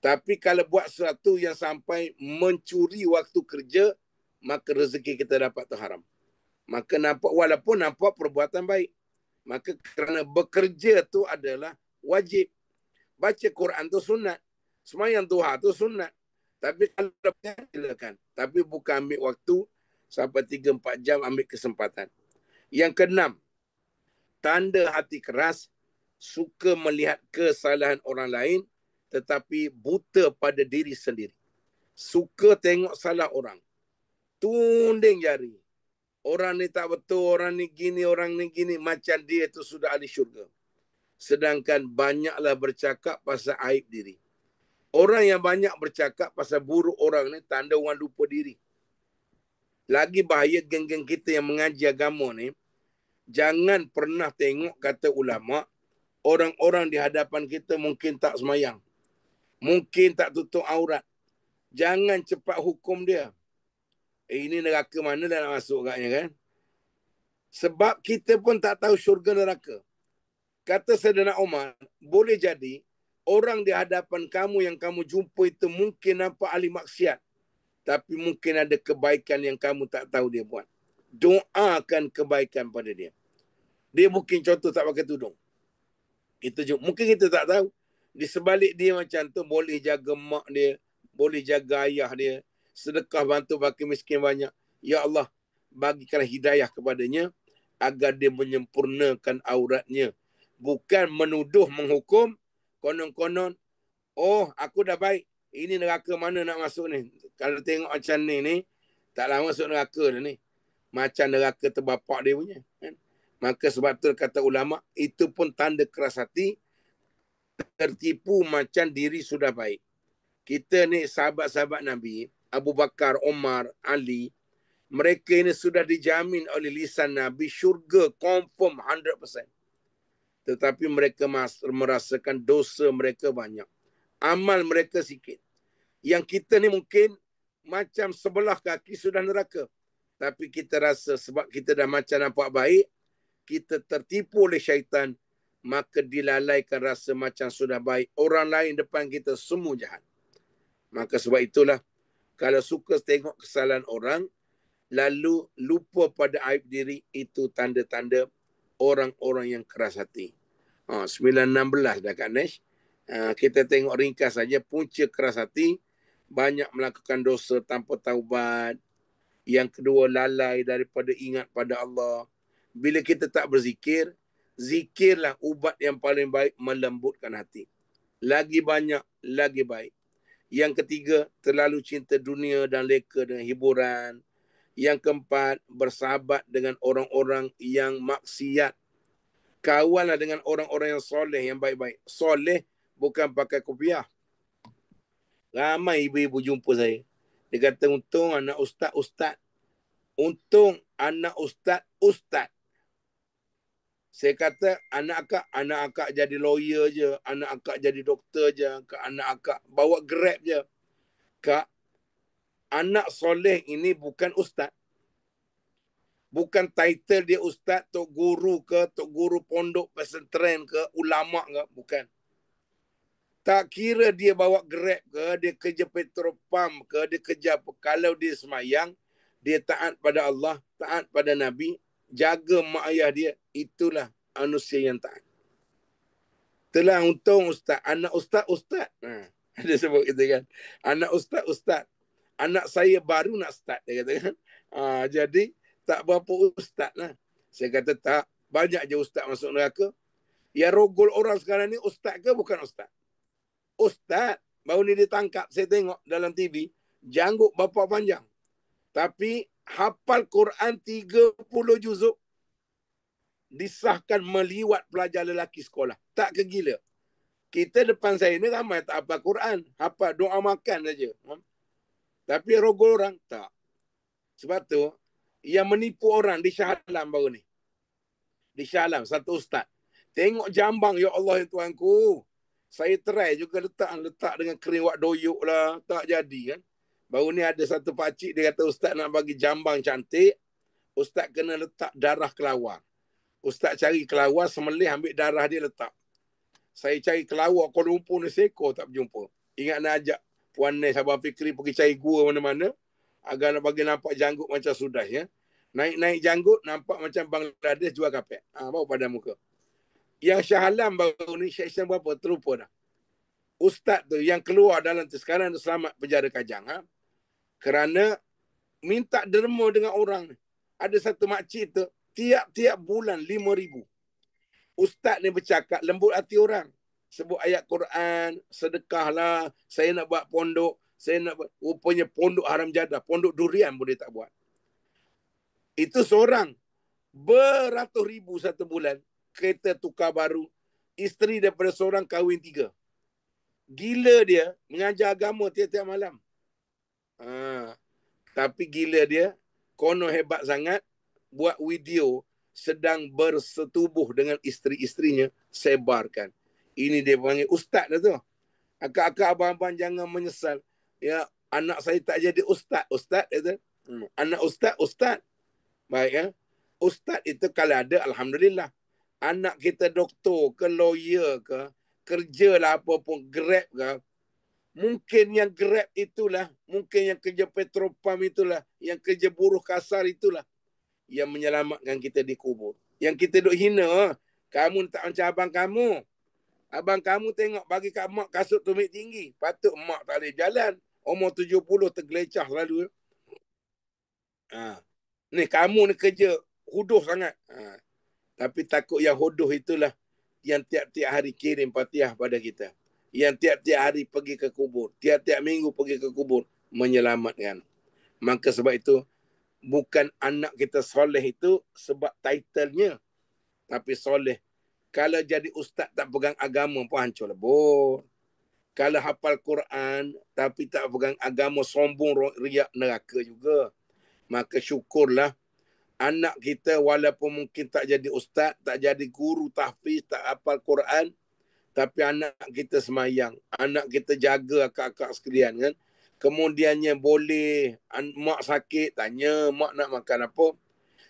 A: Tapi kalau buat sesuatu yang sampai mencuri waktu kerja, maka rezeki kita dapat terharam. Maka nampak, walaupun nampak perbuatan baik. Maka kerana bekerja tu adalah wajib. Baca Quran tu sunat. Semayang duha tu sunat. Tapi kalau silakan. Tapi bukan ambil waktu sampai 3-4 jam ambil kesempatan. Yang keenam, tanda hati keras, suka melihat kesalahan orang lain tetapi buta pada diri sendiri. Suka tengok salah orang. Tunding jari. Orang ni tak betul, orang ni gini, macam dia tu sudah ahli syurga. Sedangkan banyaklah bercakap pasal aib diri. Orang yang banyak bercakap pasal buruk orang ni, tanda orang lupa diri. Lagi bahaya geng-geng kita yang mengaji agama ni, jangan pernah tengok kata ulama, orang-orang di hadapan kita mungkin tak semayang. Mungkin tak tutup aurat. Jangan cepat hukum dia. Ini neraka mana dah nak masuk katnya kan? Sebab kita pun tak tahu syurga neraka. Kata Saidina Umar, boleh jadi orang di hadapan kamu yang kamu jumpa itu mungkin nampak ahli maksiat. Tapi mungkin ada kebaikan yang kamu tak tahu dia buat. Doakan kebaikan pada dia. Dia mungkin contoh tak pakai tudung. Itu juga. Mungkin kita tak tahu. Di sebalik dia macam tu, boleh jaga mak dia, boleh jaga ayah dia, sedekah bantu bagi miskin banyak. Ya Allah, bagikanlah hidayah kepadanya agar dia menyempurnakan auratnya. Bukan menuduh, menghukum, konon-konon, oh aku dah baik, ini neraka mana nak masuk ni. Kalau tengok macam ni, tak lama masuk neraka dah ni. Macam neraka terbapak dia punya. Kan? Maka sebab tu kata ulama, itu pun tanda keras hati, tertipu macam diri sudah baik. Kita ni sahabat-sahabat Nabi, Abu Bakar, Omar, Ali, mereka ini sudah dijamin oleh lisan Nabi syurga confirm 100%. Tetapi mereka merasakan dosa mereka banyak. Amal mereka sikit. Yang kita ni mungkin macam sebelah kaki sudah neraka. Tapi kita rasa sebab kita dah macam nampak baik, kita tertipu oleh syaitan, maka dilalaikan rasa macam sudah baik. Orang lain depan kita semua jahat. Maka sebab itulah, kalau suka tengok kesalahan orang, lalu lupa pada aib diri, itu tanda-tanda orang-orang yang keras hati. 9:16 dah Kak Nesh. Kita tengok ringkas saja. Punca keras hati, banyak melakukan dosa tanpa taubat. Yang kedua, lalai daripada ingat pada Allah. Bila kita tak berzikir, zikirlah ubat yang paling baik melembutkan hati. Lagi banyak, lagi baik. Yang ketiga, terlalu cinta dunia dan leka dengan hiburan. Yang keempat, bersahabat dengan orang-orang yang maksiat. Kawanlah dengan orang-orang yang soleh, yang baik-baik. Soleh bukan pakai kopiah. Ramai ibu-ibu jumpa saya. Dia kata, untung anak ustaz. Untung anak ustaz. Saya kata, anak akak jadi lawyer je. Anak akak jadi doktor je. Anak akak bawa Grab je. Kak, anak soleh ini bukan ustaz. Bukan title dia ustaz, tok guru ke, tok guru pondok pesantren ke, ulama ke, bukan. Tak kira dia bawa Grab ke, dia kerja Petropam ke, dia kerja apa. Kalau dia semayang, dia taat pada Allah, taat pada Nabi, jaga mak ayah dia, itulah manusia yang taat. Itulah untung ustaz. Anak ustaz. Dia sebut gitu kan. Anak ustaz. Anak saya baru nak start, dia kata kan. Jadi, tak berapa ustaz lah. Saya kata tak. Banyak je ustaz masuk neraka. Yang rogol orang sekarang ni ustaz ke bukan ustaz? Ustaz. Baru ni ditangkap. Saya tengok dalam TV. Janggut bapa panjang. Tapi hafal Quran 30 juzuk. Disahkan meliwat pelajar lelaki sekolah. Tak kegila. Kita depan saya ni ramai tak hafal Quran. Hafal doa makan saja. Tapi rogol orang, tak. Sebab tu, yang menipu orang di Shah Alam baru ni. Di Shah Alam, satu ustaz. Tengok jambang, ya Allah ya Tuhanku. Saya try juga letak dengan kering wak doyuk lah. Tak jadi kan. Baru ni ada satu pakcik, dia kata ustaz nak bagi jambang cantik. Ustaz kena letak darah kelawar. Ustaz cari kelawar, semelih ambil darah dia letak. Saya cari kelawar Kuala Lumpur ni seekor tak berjumpa. Ingat nak ajak Puan Nes Abang Fikri pergi cari gua mana-mana agar nak bagi nampak janggut macam sudah ya. Naik-naik janggut nampak macam Bangladesh jual kapek. Baru pada muka. Yang Shah Alam baru ni section berapa terlupa dah. Ustaz tu yang keluar dalam tu sekarang tu selamat penjara Kajang kerana minta derma dengan orang. Ada satu makcik tu tiap-tiap bulan 5,000. Ustaz ni bercakap lembut hati orang. Sebut ayat Quran, sedekahlah, saya nak buat pondok, saya nak buat, rupanya pondok haram jadah, pondok durian pun dia tak buat. Itu seorang, beratus ribu satu bulan, kereta tukar baru, isteri daripada seorang kahwin 3. Gila dia, mengajar agama tiap-tiap malam. Tapi gila dia, kono hebat sangat, buat video sedang bersetubuh dengan isteri-isterinya, sebarkan. Ini dia panggil ustaz dah tu. Akak-akak abang-abang jangan menyesal. Ya, anak saya tak jadi ustaz. Ustaz itu. Anak ustaz, ustaz. Baik ya. Ustaz itu kalau ada, alhamdulillah. Anak kita doktor ke lawyer ke, kerjalah apa pun, Grab ke. Mungkin yang Grab itulah, mungkin yang kerja Petropam itulah, yang kerja buruh kasar itulah yang menyelamatkan kita di kubur. Yang kita duk hina, kamu tak macam abang kamu. Abang kamu tengok bagi kat mak kasut tumit tinggi. Patut mak tak boleh jalan. Umur 70 tergelecah selalu. Ni kamu ni kerja huduh sangat. Tapi takut yang huduh itulah yang tiap-tiap hari kirim Fatihah pada kita. Yang tiap-tiap hari pergi ke kubur. Tiap-tiap minggu pergi ke kubur. Menyelamatkan. Maka sebab itu, bukan anak kita soleh itu sebab titlenya. Tapi soleh. Kalau jadi ustaz tak pegang agama pun hancur lebur. Kalau hafal Quran tapi tak pegang agama, sombong, riak, neraka juga. Maka syukurlah anak kita walaupun mungkin tak jadi ustaz, tak jadi guru tahfiz, tak hafal Quran, tapi anak kita semayang, anak kita jaga akak-akak sekalian kan. Kemudiannya boleh mak sakit, tanya mak nak makan apa.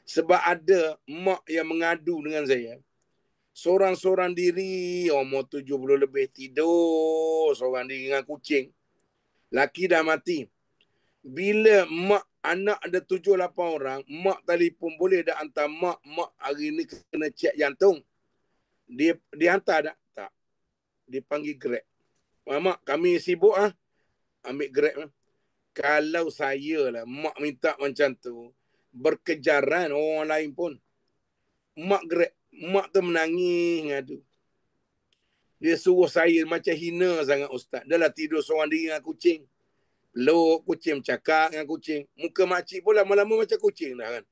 A: Sebab ada mak yang mengadu dengan saya. Seorang-seorang diri, umur 70 lebih, tidur seorang diri dengan kucing. Laki dah mati. Bila mak anak ada 7-8 orang, mak telefon boleh dah hantar mak hari ni kena cek jantung. Dia hantar tak? Tak. Dia panggil Grab. Mak kami sibuk ambil Grab. Kalau saya lah, mak minta macam tu, berkejaran orang lain pun. Mak Grab. Mak tu menangis ngadu. Dia suruh saya macam hina sangat ustaz. Dah lah tidur seorang diri dengan kucing. Peluk kucing, bercakap dengan kucing. Muka makcik pun lama-lama macam kucing dah kan.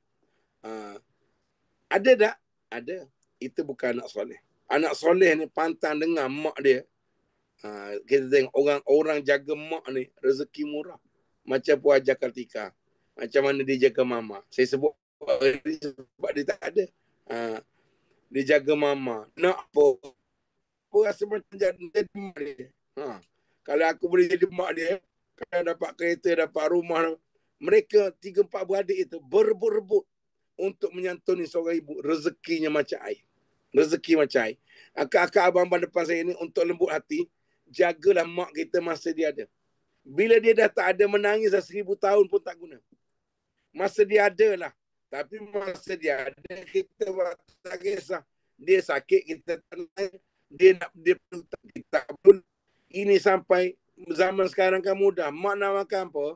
A: Ada tak? Ada. Itu bukan anak soleh. Anak soleh ni pantang dengan mak dia. Kita tengok orang-orang jaga mak ni rezeki murah. Macam Puan Haji Kartika. Macam mana dia jaga mama. Saya sebut sebab dia tak ada. Dia jaga mama. Nak apa? Aku rasa macam jadi mak dia. Kalau aku boleh jadi mak dia, kalau dapat kereta, dapat rumah, mereka 3-4 beradik itu berebut-rebut untuk menyantuni seorang ibu. Rezekinya macam air. Rezeki macam air. Akak-akak abang-abang depan saya ni untuk lembut hati, jagalah mak kita masa dia ada. Bila dia dah tak ada, menangis dah 1000 tahun pun tak guna. Masa dia ada lah. Tapi masa dia ada, kita tak kisah. Dia sakit, kita tenang. Dia tak perlu. Ini sampai zaman sekarang kan mudah. Mak nak makan apa?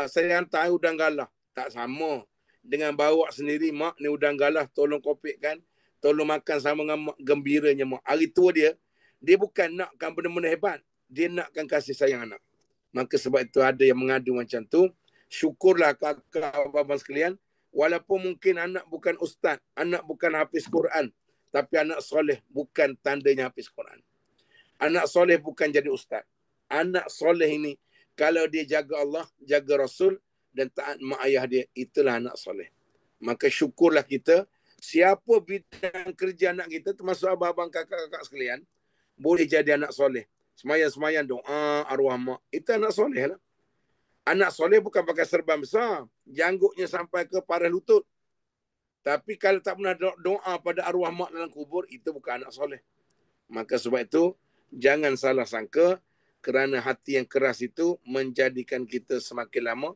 A: Saya hantar udang galah. Tak sama. Dengan bawa sendiri, mak ni udang galah, tolong kopikkan. Tolong makan sama dengan mak, gembiranya mak. Hari tua dia bukan nakkan benda-benda hebat. Dia nakkan kasih sayang anak. Maka sebab itu ada yang mengadu macam tu. Syukurlah kakak abang sekalian. Walaupun mungkin anak bukan ustaz, anak bukan hafiz Quran, tapi anak soleh bukan tandanya hafiz Quran. Anak soleh bukan jadi ustaz. Anak soleh ini, kalau dia jaga Allah, jaga Rasul, dan taat mak ayah dia, itulah anak soleh. Maka syukurlah kita, siapa bidang kerja anak kita, termasuk abang-abang kakak-kakak sekalian, boleh jadi anak soleh. Semayang-semayang doa arwah mak. Itu anak soleh lah. Anak soleh bukan pakai serban besar. Janggutnya sampai ke paras lutut. Tapi kalau tak pernah doa pada arwah mak dalam kubur, itu bukan anak soleh. Maka sebab itu, jangan salah sangka kerana hati yang keras itu menjadikan kita semakin lama,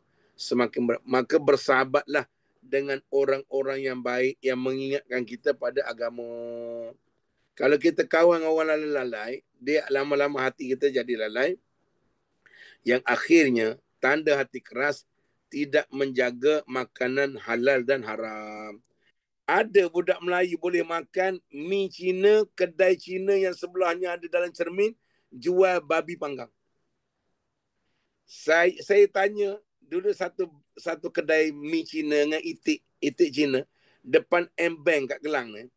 A: maka bersahabatlah dengan orang-orang yang baik yang mengingatkan kita pada agama. Kalau kita kawan orang lalai-lalai, dia lama-lama hati kita jadi lalai, yang akhirnya tanda hati keras tidak menjaga makanan halal dan haram. Ada budak Melayu boleh makan mi Cina, kedai Cina yang sebelahnya ada dalam cermin, jual babi panggang. Saya tanya, dulu satu kedai mi Cina dengan itik Cina, depan M-Bank kat Kelang ni.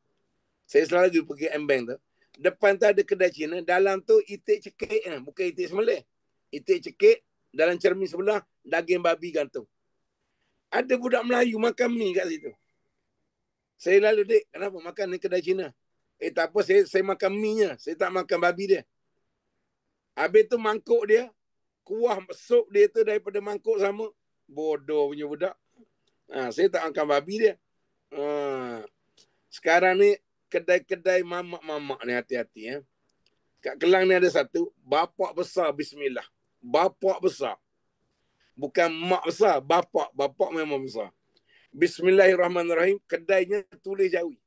A: Saya selalu pergi M-Bank tu. Depan tu ada kedai Cina, dalam tu itik cekik, bukan itik sembelih. Itik cekik, dalam cermin sebelah, daging babi gantung. Ada budak Melayu makan mi kat situ. Saya lalu, dek, kenapa makan ni kedai Cina? Tak apa, saya makan mi-nya. Saya tak makan babi dia. Habis tu mangkuk dia, kuah sup dia tu daripada mangkuk sama. Bodoh punya budak. Saya tak makan babi dia. Sekarang ni, kedai-kedai mamak-mamak ni hati-hati. Kat Kelang ni ada satu, bapak besar bismillah. Bapak besar. Bukan mak besar, bapak. Bapak memang besar. Bismillahirrahmanirrahim, kedainya tulis Jawi.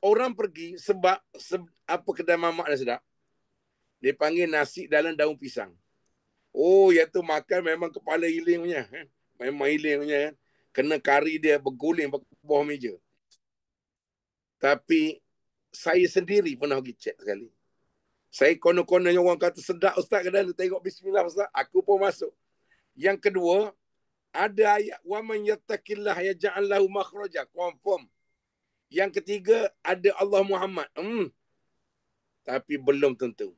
A: Orang pergi sebab apa kedai mamak dah sedap. Dia panggil nasi dalam daun pisang. Oh, iaitu makan memang kepala hiling punya. Memang hiling punya. Kena kari dia berguling bawah meja. Tapi saya sendiri pernah pergi cek sekali. Saya konon-kononnya orang kata sedap ustaz kadang tengok bismillah ustaz, aku pun masuk. Yang kedua, ada ayat wa man yattaqillah yaj'al lahu makhraja, confirm. Yang ketiga, ada Allah Muhammad. Tapi belum tentu.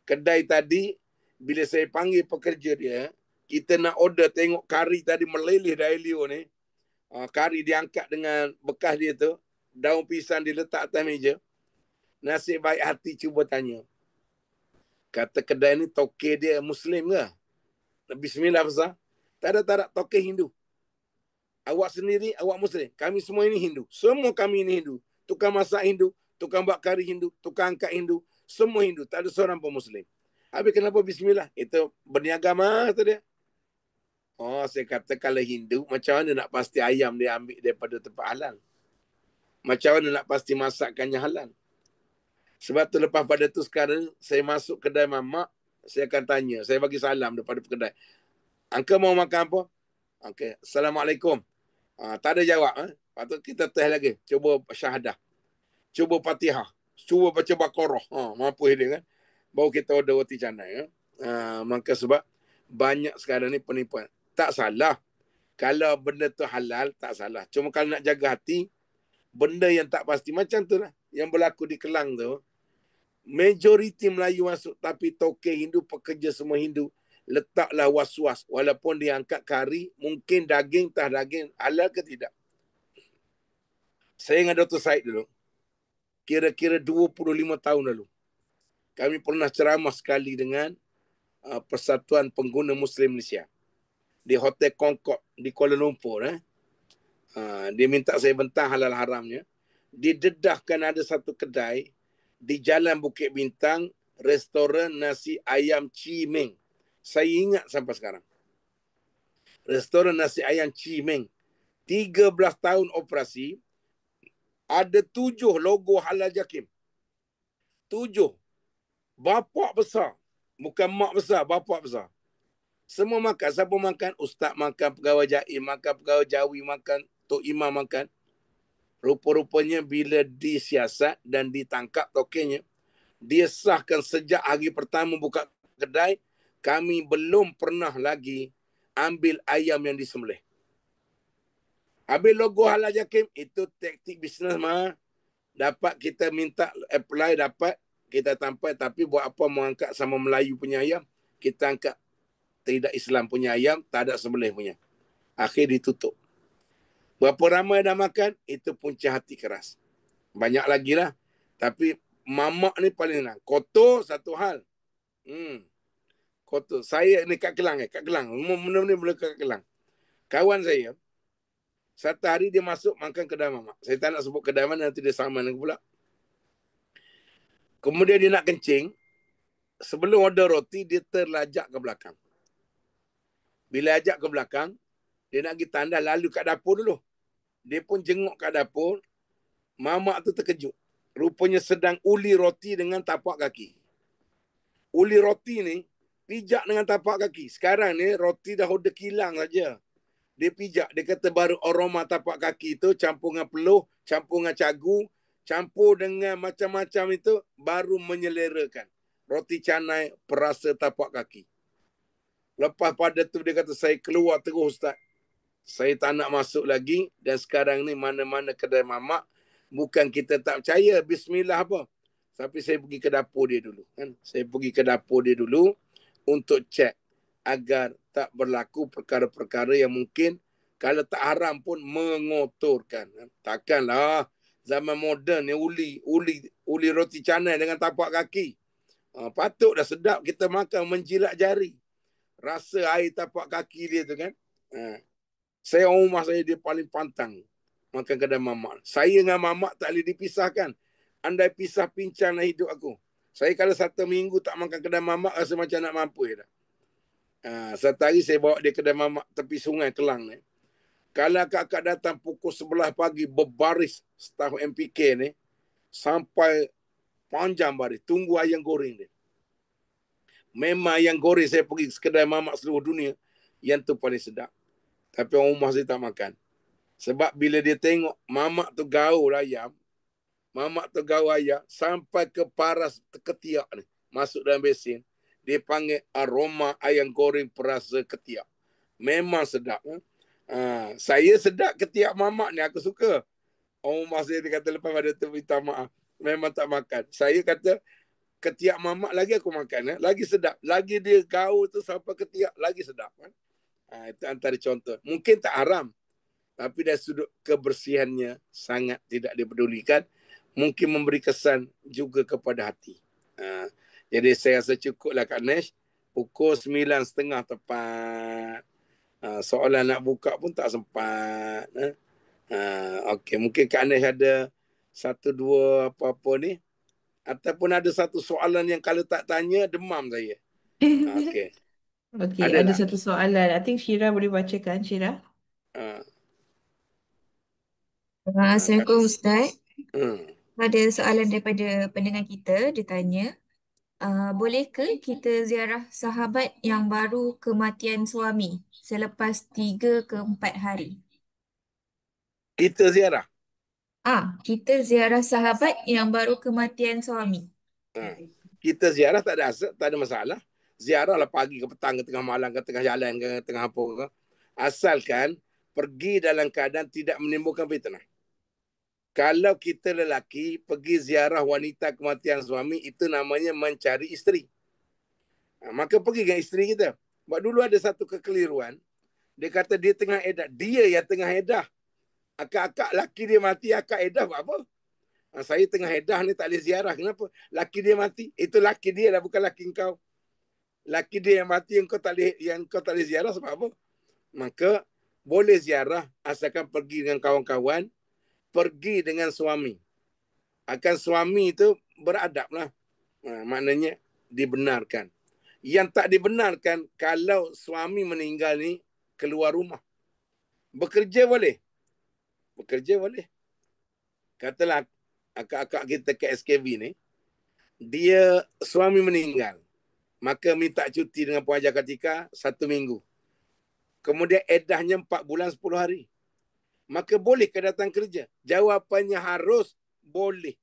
A: Kedai tadi, bila saya panggil pekerja dia, kita nak order tengok kari tadi meleleh dari liur ni. Kari diangkat dengan bekas dia tu. Daun pisang diletak atas meja. Nasib baik hati cuba tanya. Kata kedai ni tokek dia Muslim ke? Bismillah besar. Tak ada tokek Hindu. Awak sendiri, awak Muslim. Kami semua ini Hindu. Semua kami ini Hindu. Tukang masak Hindu. Tukang buat kari Hindu. Tukang angkat Hindu. Semua Hindu. Tak ada seorang pun Muslim. Habis kenapa bismillah? Itu berniaga mah tu dia. Oh, saya kata kalau Hindu, macam mana nak pasti ayam dia ambil daripada tempat halal? Macam mana nak pasti masakannya halal? Sebab tu lepas pada tu sekarang, saya masuk kedai mamak, saya akan tanya. Saya bagi salam daripada kedai. Angka mau makan apa? Okay. Assalamualaikum. Tak ada jawab. Lepas tu kita test lagi. Cuba syahadah. Cuba fatihah. Cuba baca Baqarah. Mampu dia kan. Baru kita order roti canai. Maka sebab banyak sekarang ni penipuan. Tak salah. Kalau benda tu halal, tak salah. Cuma kalau nak jaga hati, benda yang tak pasti. Macam tu lah. Yang berlaku di Kelang tu. Majoriti Melayu masuk. Tapi tokek Hindu, pekerja semua Hindu. Letaklah was-was. Walaupun dia angkat kari, mungkin daging, tak daging. Halal ke tidak? Saya dengan Dr. Said dulu. Kira-kira 25 tahun lalu. Kami pernah ceramah sekali dengan Persatuan Pengguna Muslim Malaysia. Di Hotel Concord di Kuala Lumpur. Dia minta saya bentang halal haramnya. Didedahkan ada satu kedai di Jalan Bukit Bintang, restoran nasi ayam Cimeng. Saya ingat sampai sekarang. Restoran nasi ayam Cimeng. 13 tahun operasi. Ada 7 logo halal JAKIM. 7. Bapak besar. Bukan mak besar, bapak besar. Semua makan. Siapa makan? Ustaz makan, pegawai jaim makan, pegawai jawi makan, Tok Imam makan. Rupa-rupanya bila disiasat dan ditangkap tokenya, dia sahkan sejak hari pertama buka kedai, kami belum pernah lagi ambil ayam yang disembelih. Habis logo halal JAKIM, itu taktik bisnes mah. Dapat kita minta apply, dapat kita tampai, tapi buat apa mengangkat sama Melayu punya ayam, kita angkat tidak Islam punya ayam, tak ada sembelih punya. Akhir ditutup. Berapa ramai dah makan, itu punca hati keras. Banyak lagi lah. Tapi mamak ni paling senang. Kotor satu hal. Kotor. Saya ni kat Kelang. Kat Kelang. Benda-benda boleh kat Kelang. Kawan Satu hari dia masuk makan kedai mamak. Saya tak nak sebut kedai mana, nanti dia saman pula. Kemudian dia nak kencing. Sebelum order roti, dia terlajak ke belakang. Bila ajak ke belakang, dia nak pergi tandas, lalu kat dapur dulu. Dia pun jenguk kat dapur. Mamak tu terkejut. Rupanya sedang uli roti dengan tapak kaki. Uli roti ni, pijak dengan tapak kaki. Sekarang ni, roti dah udah kilang saja. Dia pijak. Dia kata baru aroma tapak kaki tu, campur dengan peluh, campur dengan cagu, campur dengan macam-macam itu, baru menyelerakan. Roti canai perasa tapak kaki. Lepas pada tu dia kata, saya keluar terus Ustaz. Saya tak nak masuk lagi. Dan sekarang ni mana-mana kedai mamak, bukan kita tak percaya, bismillah apa. Tapi saya pergi ke dapur dia dulu. Kan? Saya pergi ke dapur dia dulu untuk cek agar tak berlaku perkara-perkara yang mungkin kalau tak haram pun mengotorkan. Takkanlah zaman moden ni uli roti canai dengan tapak kaki. Patutlah sedap kita makan menjilat jari. Rasa air tapak kaki dia tu kan. Saya rumah saya dia paling pantang makan kedai mamak. Saya dengan mamak tak boleh dipisahkan. Andai pisah pincanglah hidup aku. Saya kalau 1 minggu tak makan kedai mamak, rasa macam nak mampu dah. Satu hari saya bawa dia kedai mamak tepi sungai Kelang ni. Kalau kakak datang pukul 11 pagi berbaris staf MPK ni, sampai panjang baris, tunggu ayam goreng dia. Memang ayam goreng saya pergi kedai mamak seluruh dunia, yang tu paling sedap. Tapi orang rumah saya tak makan. Sebab bila dia tengok mamak tu gaul ayam, mamak tu gaul ayam, sampai ke paras ketiak ni, masuk dalam besin, dia panggil aroma ayam goreng perasa ketiak. Memang sedap. Saya sedap ketiak mamak ni, aku suka. Orang rumah saya dia kata lepas pada tu minta maaf. Memang tak makan. Saya kata ketiak mamak lagi aku makan. Lagi sedap. Lagi dia gaul tu sampai ketiak, lagi sedap. Itu antara contoh. Mungkin tak haram. Tapi dari sudut kebersihannya sangat tidak dipedulikan. Mungkin memberi kesan juga kepada hati. Jadi saya rasa cukuplah Kak Nesh. Pukul 9.30 tepat. Soalan nak buka pun tak sempat. Okey, mungkin Kak Nesh ada 1-2 apa-apa ni. Ataupun ada satu soalan yang kalau tak tanya, demam saya. Okey.
B: Okey,
A: Ada
B: ada
A: tak?
B: satu soalan. I think Syira boleh bacakan, Syira.
A: Uh, Kak,
C: Assalamualaikum Ustaz.
A: hmm.
C: Ada soalan daripada pendengar kita, dia tanya, boleh ke kita ziarah sahabat yang baru kematian suami selepas 3 ke 4 hari?
A: Kita ziarah.
C: Kita ziarah sahabat yang baru kematian suami.
A: Kita ziarah tak ada masalah. Ziarahlah pagi ke petang ke tengah malam ke tengah jalan ke tengah apa ke. Asalkan pergi dalam keadaan tidak menimbulkan fitnah. Kalau kita lelaki pergi ziarah wanita kematian suami, itu namanya mencari isteri. Maka pergi dengan isteri kita. Sebab dulu ada satu kekeliruan. Dia kata dia tengah edah. Dia yang tengah edah. Akak-akak laki dia mati, akak edah buat apa? Saya tengah edah ni tak boleh ziarah. Kenapa? Laki dia mati. Itu laki dia lah, bukan laki engkau. Laki dia yang mati yang kau tak boleh ziarah sebab apa? Maka boleh ziarah asalkan pergi dengan kawan-kawan, pergi dengan suami. Akan suami itu beradab lah. Maknanya dibenarkan. Yang tak dibenarkan kalau suami meninggal ni keluar rumah. Bekerja boleh. Bekerja boleh. Katalah akak-akak kita ke SKB ni, dia suami meninggal. Maka minta cuti dengan Puan Haji Kartika 1 minggu. Kemudian edahnya 4 bulan 10 hari. Maka boleh ke datang kerja? Jawapannya harus boleh.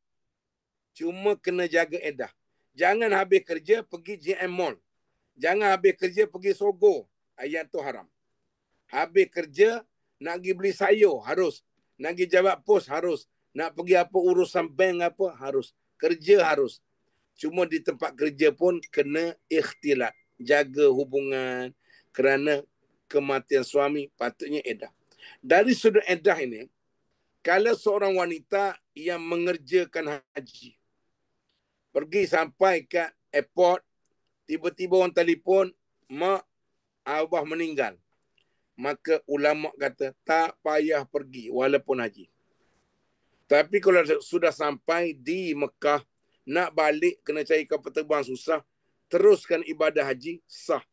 A: Cuma kena jaga edah. Jangan habis kerja pergi GM Mall. Jangan habis kerja pergi Sogo. Yang tu haram. Habis kerja nak pergi beli sayur harus. Nak pergi jawab pos harus. Nak pergi apa urusan bank apa harus. Kerja harus. Cuma di tempat kerja pun kena ikhtilat. Jaga hubungan. Kerana kematian suami patutnya edah. Dari sudut edah ini, kalau seorang wanita yang mengerjakan haji, pergi sampai ke airport, tiba-tiba orang telefon, mak abah meninggal. maka ulama kata tak payah pergi walaupun haji. Tapi kalau sudah sampai di Mekah, nak balik kena cari kapal terbang susah, teruskan ibadah haji sah.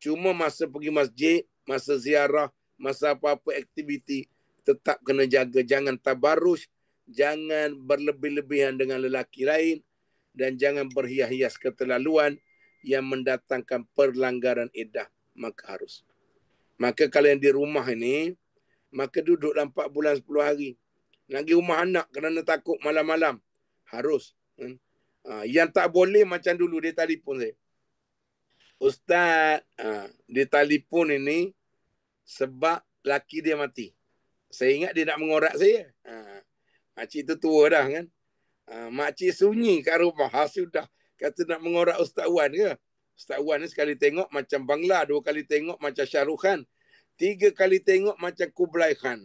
A: Cuma masa pergi masjid, masa ziarah, masa apa-apa aktiviti, tetap kena jaga. Jangan tabarruj, jangan berlebih-lebihan dengan lelaki lain, dan jangan berhias-hias keterlaluan yang mendatangkan perlanggaran iddah. Maka harus. Maka kalau yang di rumah ini, maka duduklah 4 bulan 10 hari. Lagi rumah anak kerana takut malam-malam. Harus. Yang tak boleh macam dulu dia telefon saya. Ustaz, dia telefon ini sebab laki dia mati. Saya ingat dia nak mengorak saya. Makcik tu tua dah kan. Makcik sunyi kat rumah. Sudah. Kata nak mengorak Ustaz Wan ke? Ustaz Wan ni sekali tengok macam Bangla. 2 kali tengok macam Shahrukh Khan. 3 kali tengok macam Kublai Khan.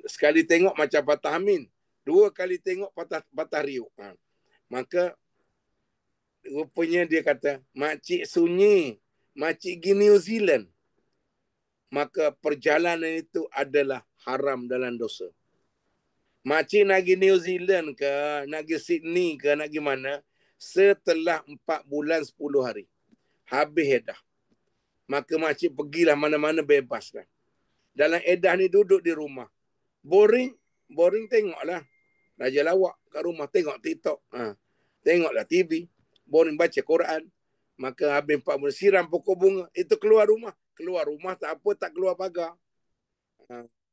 A: Sekali tengok macam Fatah Amin. 2 kali tengok Fatah Riuk. Maka rupanya dia kata, makcik sunyi, makcik pergi New Zealand. Maka perjalanan itu adalah haram dalam dosa. Makcik nak pergi New Zealand ke, nak pergi Sydney ke, nak pergi mana, setelah 4 bulan 10 hari. Habis edah. Maka makcik pergilah mana-mana bebas kan. Dalam edah ni duduk di rumah. Boring tengoklah. Raja lawak kat rumah, tengok TikTok. Tengoklah TV. Boring baca Quran. Maka habis 4 bulan siram pokok bunga. Itu keluar rumah. Keluar rumah tak apa, tak keluar pagar.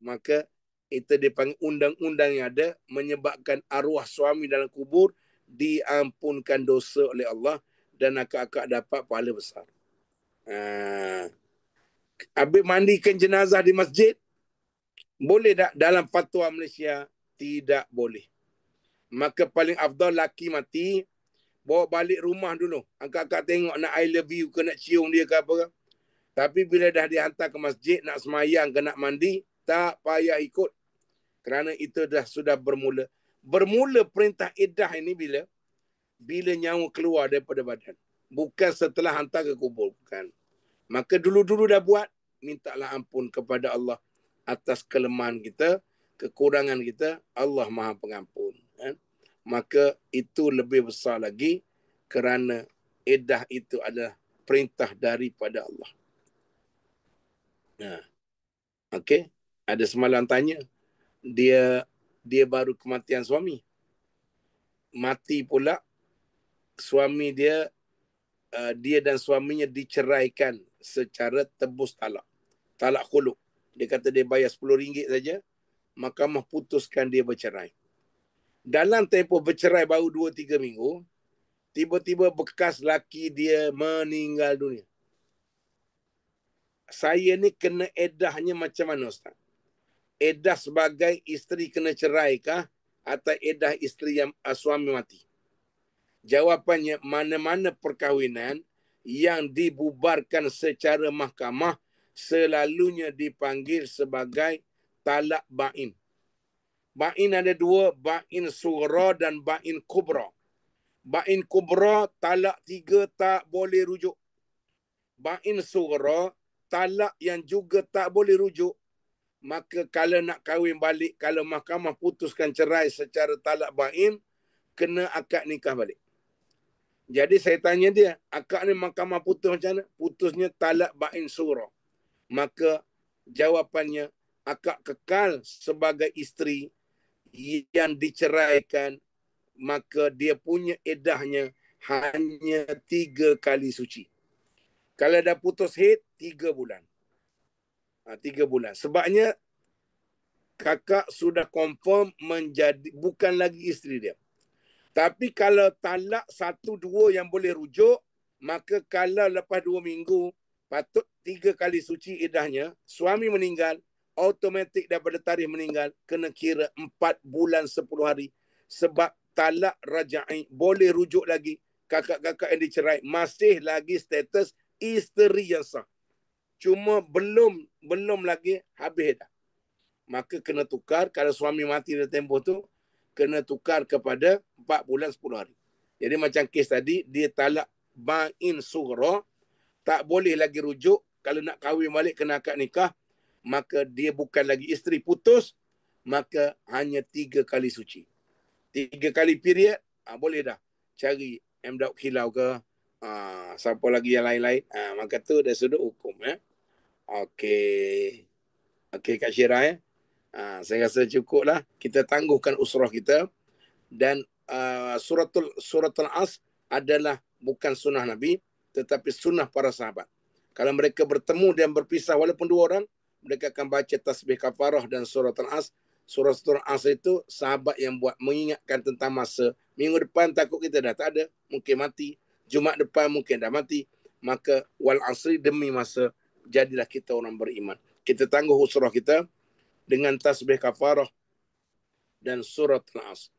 A: Maka itu dipanggil undang-undang yang ada menyebabkan arwah suami dalam kubur diampunkan dosa oleh Allah dan akak-akak dapat pahala besar. Habis mandikan jenazah di masjid, boleh tak? Dalam fatwa Malaysia, tidak boleh. Maka paling afdal laki mati, bawa balik rumah dulu. Akak-akak tengok nak I love you ke, nak cium dia ke apa ke. Tapi bila dah dihantar ke masjid, nak semayang ke nak mandi, tak payah ikut. Kerana itu dah sudah bermula. Bermula perintah iddah ini bila? Bila nyawa keluar daripada badan. Bukan setelah hantar ke kubur. Bukan. Maka dulu-dulu dah buat, mintalah ampun kepada Allah atas kelemahan kita, kekurangan kita. Allah Maha Pengampun. Maka itu lebih besar lagi kerana iddah itu adalah perintah daripada Allah. Okey. Ada semalam tanya, dia baru kematian suami. Mati pula suami dia, dia dan suaminya diceraikan secara tebus talak. Talak khuluk. Dia kata dia bayar RM10 saja, mahkamah putuskan dia bercerai. Dalam tempoh bercerai baru 2-3 minggu, tiba-tiba bekas laki dia meninggal dunia. Saya ni kena eddahnya macam mana Ustaz? Eddah sebagai isteri kena cerai kah? Atau eddah isteri yang suami mati? Jawapannya, mana-mana perkahwinan yang dibubarkan secara mahkamah selalunya dipanggil sebagai talak ba'in. Ba'in ada 2, ba'in sughra dan ba'in kubra. Ba'in kubra, talak 3 tak boleh rujuk. Ba'in sughra, talak yang juga tak boleh rujuk. Maka kalau nak kahwin balik, kalau mahkamah putuskan cerai secara talak ba'in, kena akad nikah balik. Jadi saya tanya dia, akad ni mahkamah putus macam mana? Putusnya talak ba'in sughra. Maka jawapannya, akad kekal sebagai isteri yang diceraikan, maka dia punya eddahnya hanya 3 kali suci. Kalau dah putus haid, 3 bulan. 3 bulan. Sebabnya kakak sudah confirm menjadi bukan lagi isteri dia. Tapi kalau talak 1-2 yang boleh rujuk, maka kalau lepas 2 minggu, patut 3 kali suci iddahnya, suami meninggal, automatik daripada tarikh meninggal, kena kira 4 bulan 10 hari. Sebab talak raja'i, boleh rujuk lagi. Kakak-kakak yang dicerai, masih lagi status isteri yang sah. Cuma belum lagi habis dah. Maka kena tukar, kalau suami mati pada tempoh tu, kena tukar kepada 4 bulan 10 hari. Jadi macam kes tadi, dia talak ba'in sughra, tak boleh lagi rujuk, kalau nak kahwin balik kena akad nikah, maka dia bukan lagi isteri, putus, maka hanya 3 kali suci. 3 kali period, boleh dah cari Daud Kilau ke, siapa lagi yang lain-lain, maka tu dari sudut hukum. Okey. Okey Kak Syirah. Saya rasa cukup lah. Kita tangguhkan usrah kita. Dan suratul As adalah bukan sunnah Nabi, tetapi sunnah para sahabat. Kalau mereka bertemu dan berpisah walaupun 2 orang, mereka akan baca tasbih kafarah dan suratul As. Suratul As itu sahabat yang buat mengingatkan tentang masa. Minggu depan takut kita dah tak ada, mungkin mati. Jumaat depan mungkin dah mati. Maka wal asri, demi masa, jadilah kita orang beriman. Kita tangguh usrah kita dengan tasbih kafarah dan suratul As.